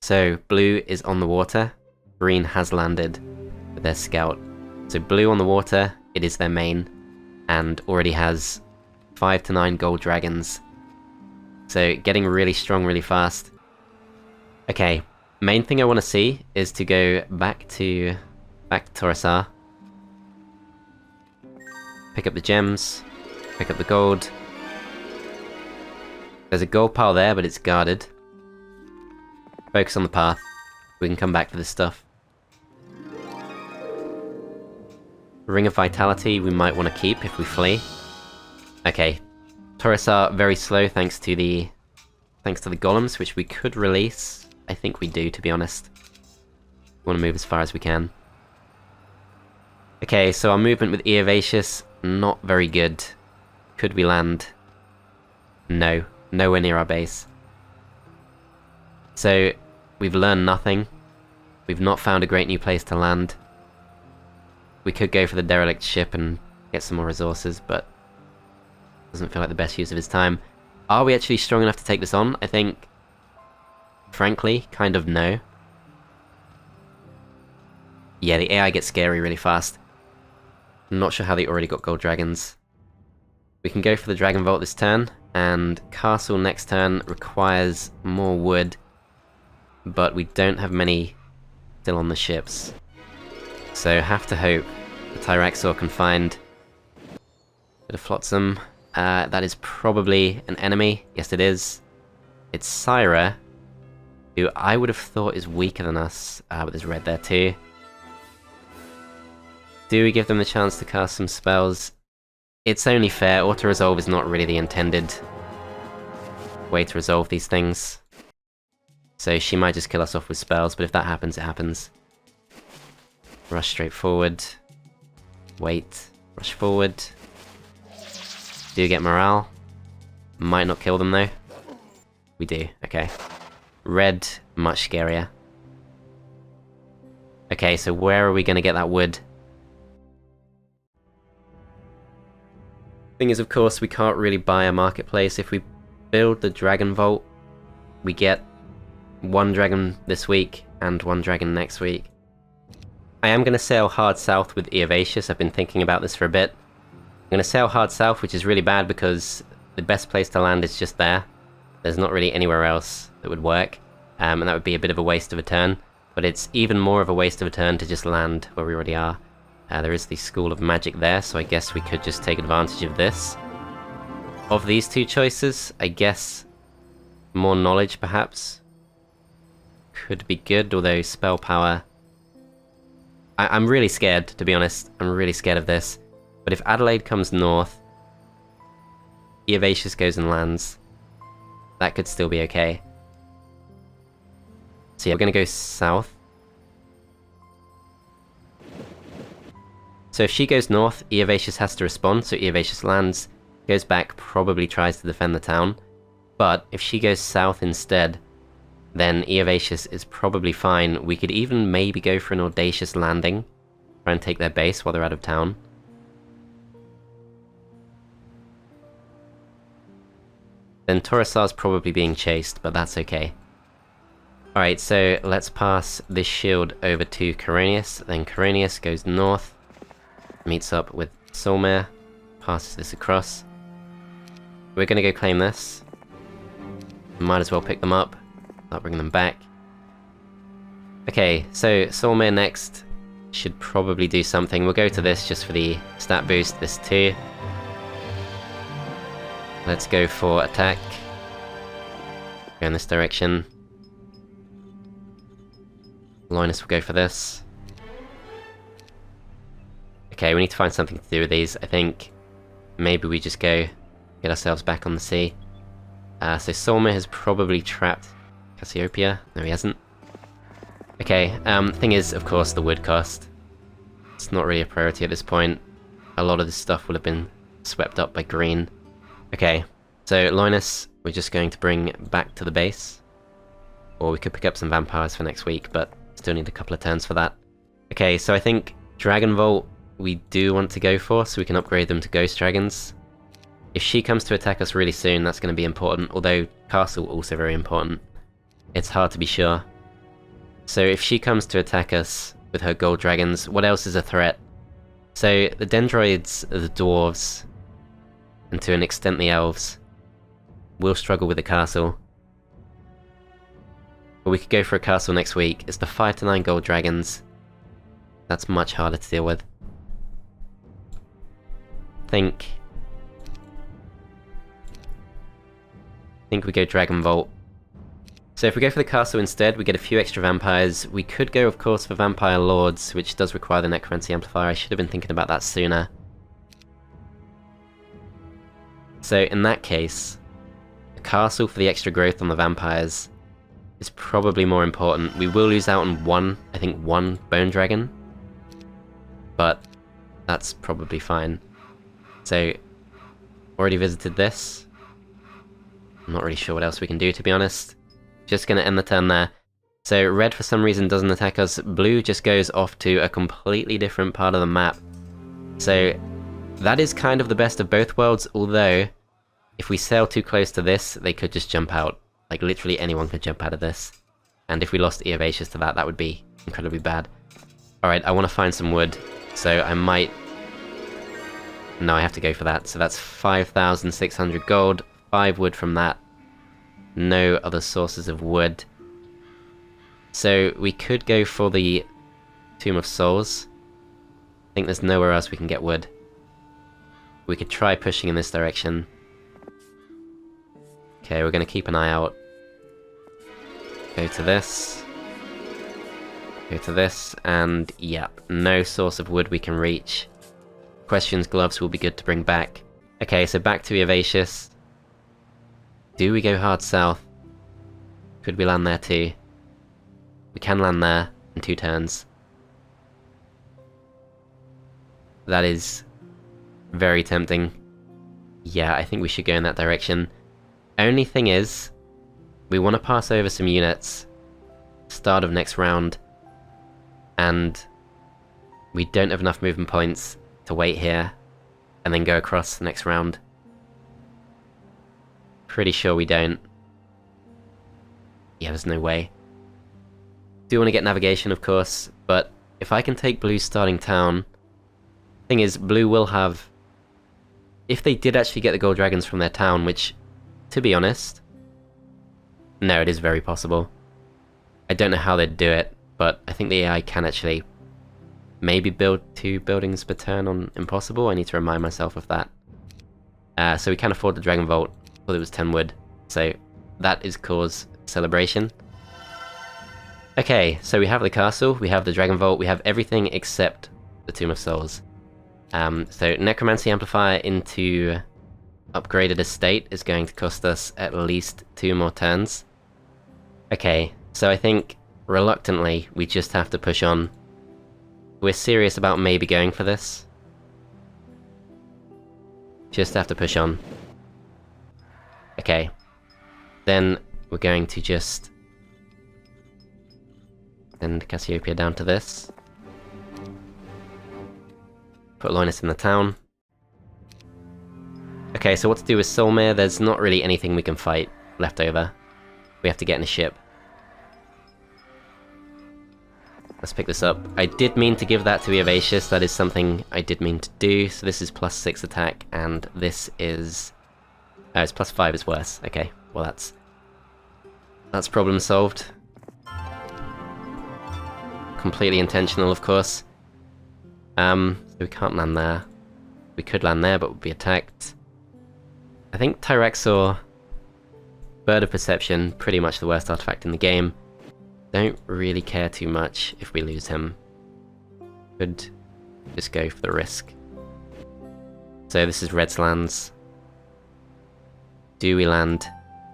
So, blue is on the water, green has landed with their scout. So blue on the water, it is their main, and already has 5 to 9 gold dragons. So getting really strong really fast. Okay, main thing I want to see is to go back to Torresar. Pick up the gems, pick up the gold. There's a gold pile there, but it's guarded. Focus on the path. We can come back to this stuff. Ring of Vitality we might want to keep if we flee. Okay. Torresar very slow thanks to the golems, which we could release. I think we do, to be honest. We want to move as far as we can. Okay, so our movement with Eovacius, not very good. Could we land? No. Nowhere near our base. So, we've learned nothing. We've not found a great new place to land. We could go for the derelict ship and get some more resources, but doesn't feel like the best use of his time. Are we actually strong enough to take this on? I think, frankly, kind of no. Yeah, the AI gets scary really fast. I'm not sure how they already got gold dragons. We can go for the Dragon Vault this turn, and Castle next turn requires more wood, but we don't have many still on the ships. So have to hope the Tyraxor can find a bit of Flotsam. That is probably an enemy. Yes, it is. It's Syra, who I would have thought is weaker than us, but there's red there too. Do we give them the chance to cast some spells? It's only fair. Auto-resolve is not really the intended way to resolve these things. So she might just kill us off with spells, but if that happens, it happens. Rush straight forward. Wait. Rush forward. Do get morale. Might not kill them though. We do, okay. Red, much scarier. Okay, so where are we gonna get that wood? Thing is, of course, we can't really buy a marketplace. If we build the Dragon Vault, we get 1 dragon this week and 1 dragon next week. I am going to sail hard south with Eovacius. I've been thinking about this for a bit. I'm going to sail hard south, which is really bad because the best place to land is just there. There's not really anywhere else that would work, and that would be a bit of a waste of a turn. But it's even more of a waste of a turn to just land where we already are. There is the School of Magic there, so I guess we could just take advantage of this. Of these two choices, I guess more knowledge perhaps could be good, although spell power... I'm really scared, to be honest. I'm really scared of this. But if Adelaide comes north, Eovacius goes and lands, that could still be okay. So yeah, we're going to go south. So if she goes north, Eovacius has to respond, so Eovacius lands, goes back, probably tries to defend the town. But if she goes south instead, then Eovacius is probably fine. We could even maybe go for an audacious landing, try and take their base while they're out of town. Then Torosar's probably being chased, but that's okay. Alright, so let's pass this shield over to Coronius. Then Coronius goes north, meets up with Solmare, passes this across. We're gonna go claim this. Might as well pick them up. I'll bring them back. Okay, so Solmare next should probably do something. We'll go to this just for the stat boost, this too. Let's go for attack. Go in this direction. Linus will go for this. Okay, we need to find something to do with these. I think maybe we just go get ourselves back on the sea. So Solmare has probably trapped Cassiopeia. No, he hasn't. Okay, thing is, of course, the wood cost. It's not really a priority at this point. A lot of this stuff will have been swept up by green. Okay, so Linus, we're just going to bring back to the base. Or we could pick up some vampires for next week, but still need a couple of turns for that. Okay, so I think Dragon Vault we do want to go for, so we can upgrade them to Ghost Dragons. If she comes to attack us really soon, that's going to be important, although Castle also very important. It's hard to be sure. So if she comes to attack us with her Gold Dragons, what else is a threat? So the Dendroids, the Dwarves, and to an extent the Elves, will struggle with the Castle. But we could go for a Castle next week. It's the 5 to 9 Gold Dragons. That's much harder to deal with. I think we go Dragon Vault. So if we go for the castle instead, we get a few extra vampires. We could go, of course, for Vampire Lords, which does require the Necromancy Amplifier. I should have been thinking about that sooner. So in that case, the castle for the extra growth on the vampires is probably more important. We will lose out on one Bone Dragon, but that's probably fine. So, already visited this. I'm not really sure what else we can do, to be honest. Just gonna end the turn there. So red for some reason doesn't attack us. Blue just goes off to a completely different part of the map. So that is kind of the best of both worlds, although if we sail too close to this, they could just jump out. Like literally anyone could jump out of this. And if we lost Eovacius to that, that would be incredibly bad. Alright, I want to find some wood, so I might... No, I have to go for that. So that's 5,600 gold, 5 wood from that. No other sources of wood. So we could go for the Tomb of Souls. I think there's nowhere else we can get wood. We could try pushing in this direction. Okay, we're going to keep an eye out. Go to this. Go to this, and yep, no source of wood we can reach. Questions gloves will be good to bring back. Okay, so back to Eovacius. Do we go hard south? Could we land there too? We can land there in 2 turns. That is very tempting. Yeah, I think we should go in that direction. Only thing is, we want to pass over some units start of next round, and we don't have enough movement points to wait here and then go across the next round. Pretty sure we don't. Yeah, there's no way. Do want to get navigation, of course, but if I can take Blue's starting town... Thing is, Blue will have... If they did actually get the gold dragons from their town, which, to be honest... No, it is very possible. I don't know how they'd do it, but I think the AI can actually maybe build 2 buildings per turn on Impossible. I need to remind myself of that. So we can afford the Dragon Vault. Thought it was 10 wood, so that is cause celebration. Okay, so we have the castle, we have the Dragon Vault, we have everything except the Tomb of Souls. So Necromancy Amplifier into upgraded estate is going to cost us at least 2 more turns. Okay, so I think reluctantly we just have to push on. We're serious about maybe going for this. Just have to push on. Okay, then we're going to just send Cassiopeia down to this. Put Loinus in the town. Okay, so what to do with Solmir? There's not really anything we can fight left over. We have to get in a ship. Let's pick this up. I did mean to give that to Eovacius, that is something I did mean to do. So this is +6 attack, and this is... Oh, it's +5 is worse. Okay, well that's problem solved. Completely intentional, of course. So we can't land there. We could land there, but we'd be attacked. I think Tyraxor, Bird of Perception, pretty much the worst artifact in the game. Don't really care too much if we lose him. Could just go for the risk. So this is Red's lands. Do we land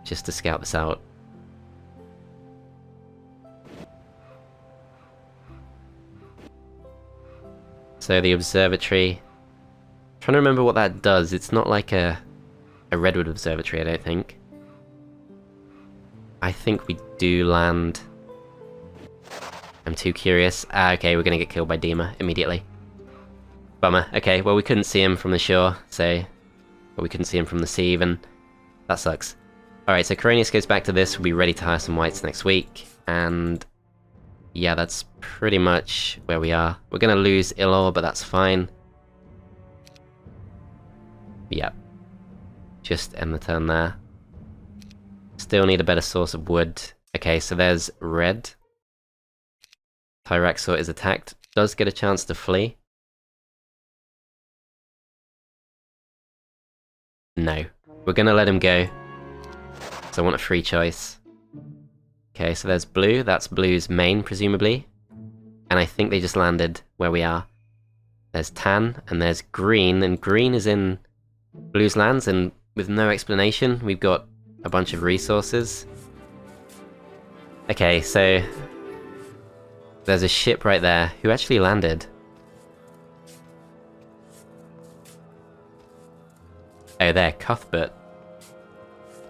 just to scout this out? So the observatory. Trying to remember what that does. It's not like a redwood observatory, I don't think. I think we do land. I'm too curious. Okay, we're gonna get killed by Dima immediately. Bummer. Okay, well we couldn't see him from the shore, so... But we couldn't see him from the sea even. That sucks. Alright, so Coronius goes back to this. We'll be ready to hire some whites next week. And... yeah, that's pretty much where we are. We're gonna lose Ilor, but that's fine. Yep. Just end the turn there. Still need a better source of wood. Okay, so there's red. Tyraxor is attacked. Does get a chance to flee. No. We're gonna let him go. So I want a free choice. Okay, so there's blue. That's blue's main, presumably. And I think they just landed where we are. There's tan, and there's green, and green is in blue's lands, and with no explanation, we've got a bunch of resources. Okay, so... there's a ship right there. Who actually landed? Oh, there, Cuthbert.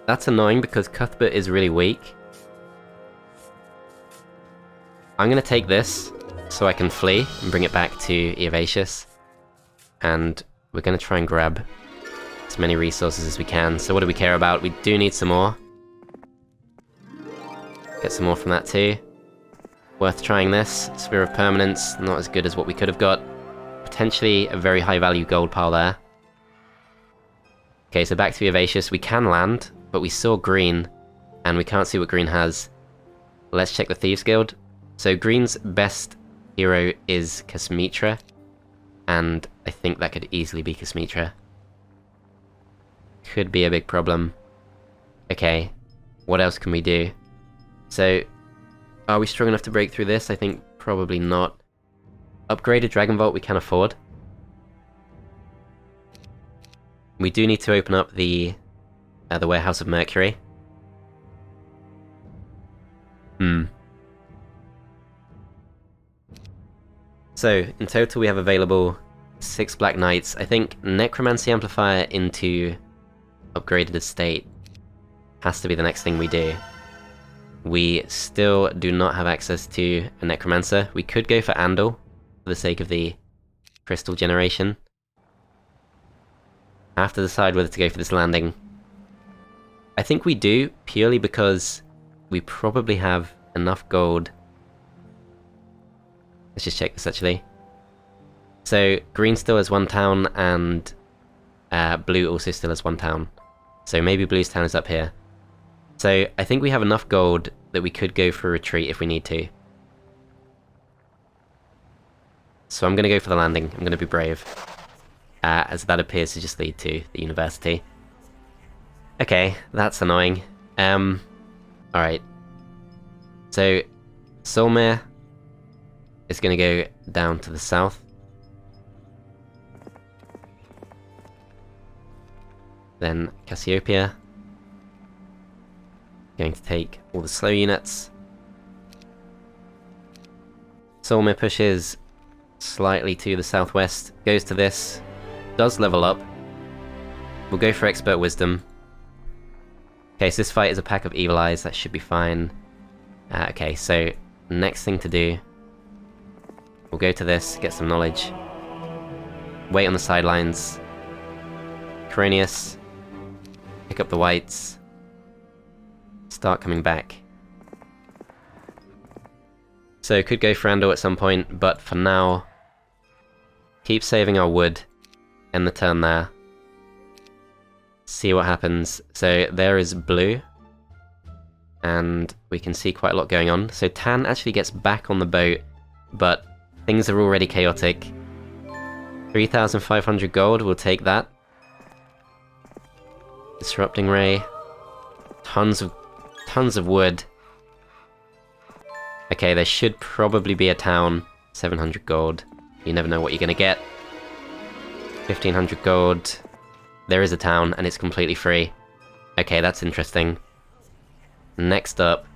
That's annoying because Cuthbert is really weak. I'm gonna take this so I can flee and bring it back to Eovacius. And we're gonna try and grab as many resources as we can. So what do we care about? We do need some more. Get some more from that too. Worth trying this. Sphere of Permanence, not as good as what we could have got. Potentially a very high value gold pile there. Okay, so back to Eovacius. We can land, but we saw green, and we can't see what green has. Let's check the Thieves Guild. So green's best hero is Kasmitra, and I think that could easily be Kasmitra. Could be a big problem. Okay, what else can we do? So, are we strong enough to break through this? I think probably not. Upgraded Dragon Vault we can afford. We do need to open up the Warehouse of Mercury. So, in total we have available 6 Black Knights. I think Necromancy Amplifier into Upgraded Estate has to be the next thing we do. We still do not have access to a Necromancer. We could go for Andal, for the sake of the crystal generation. I have to decide whether to go for this landing. I think we do, purely because we probably have enough gold. Let's just check this actually. So green still has 1 town, and blue also still has 1 town. So maybe blue's town is up here. So I think we have enough gold that we could go for a retreat if we need to. So I'm going to go for the landing. I'm going to be brave. As that appears to just lead to the university. Okay, that's annoying. Alright. So, Solmir is going to go down to the south. Then Cassiopeia. Going to take all the slow units. Solmir pushes slightly to the southwest, goes to this, does level up. We'll go for Expert Wisdom. Okay, so this fight is a pack of Evil Eyes, that should be fine. Okay, so next thing to do, we'll go to this, get some knowledge. Wait on the sidelines. Coronius, pick up the whites. Start coming back. So could go for Andal at some point, but for now, keep saving our wood. End the turn there. See what happens. So there is blue, and we can see quite a lot going on. So Tan actually gets back on the boat, but things are already chaotic. 3,500 gold, we'll take that. Disrupting Ray. Tons of wood. Okay, there should probably be a town. 700 gold. You never know what you're gonna get. 1,500 gold. There is a town, and it's completely free. Okay, that's interesting. Next up,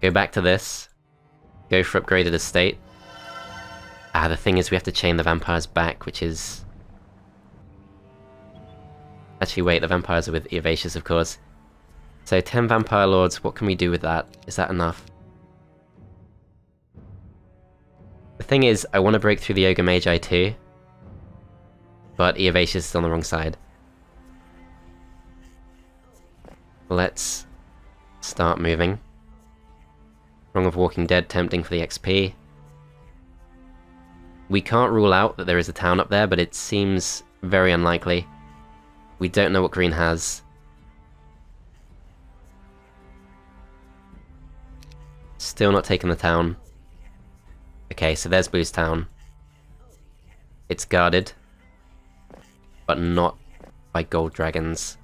go back to this. Go for Upgraded Estate. The thing is we have to chain the vampires back, which is... Actually, wait, the vampires are with Eovacius, of course. So 10 Vampire Lords, what can we do with that? Is that enough? The thing is, I want to break through the Ogre Magi too, but Eovacius is on the wrong side. Let's start moving. Wrong of Walking Dead tempting for the XP. We can't rule out that there is a town up there, but it seems very unlikely. We don't know what green has. Still not taking the town. Okay, so there's blue's town. It's guarded, but not by gold dragons.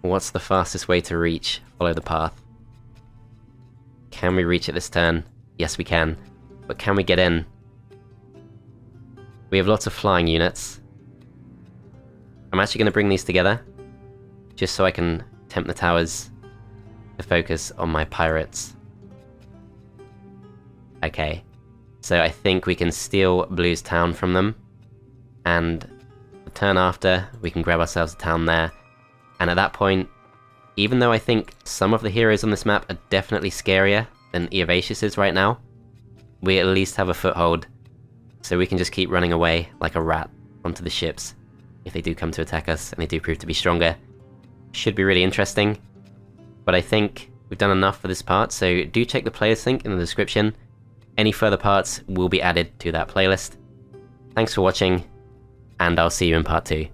What's the fastest way to reach? Follow the path. Can we reach it this turn? Yes, we can. But can we get in? We have lots of flying units. I'm actually going to bring these together, just so I can tempt the towers to focus on my pirates. Okay, so I think we can steal blue's town from them, and the turn after, we can grab ourselves a town there. And at that point, even though I think some of the heroes on this map are definitely scarier than Eovacius is right now, we at least have a foothold, so we can just keep running away like a rat onto the ships if they do come to attack us and they do prove to be stronger. Should be really interesting, but I think we've done enough for this part, so do check the playlist link in the description. Any further parts will be added to that playlist. Thanks for watching, and I'll see you in part 2.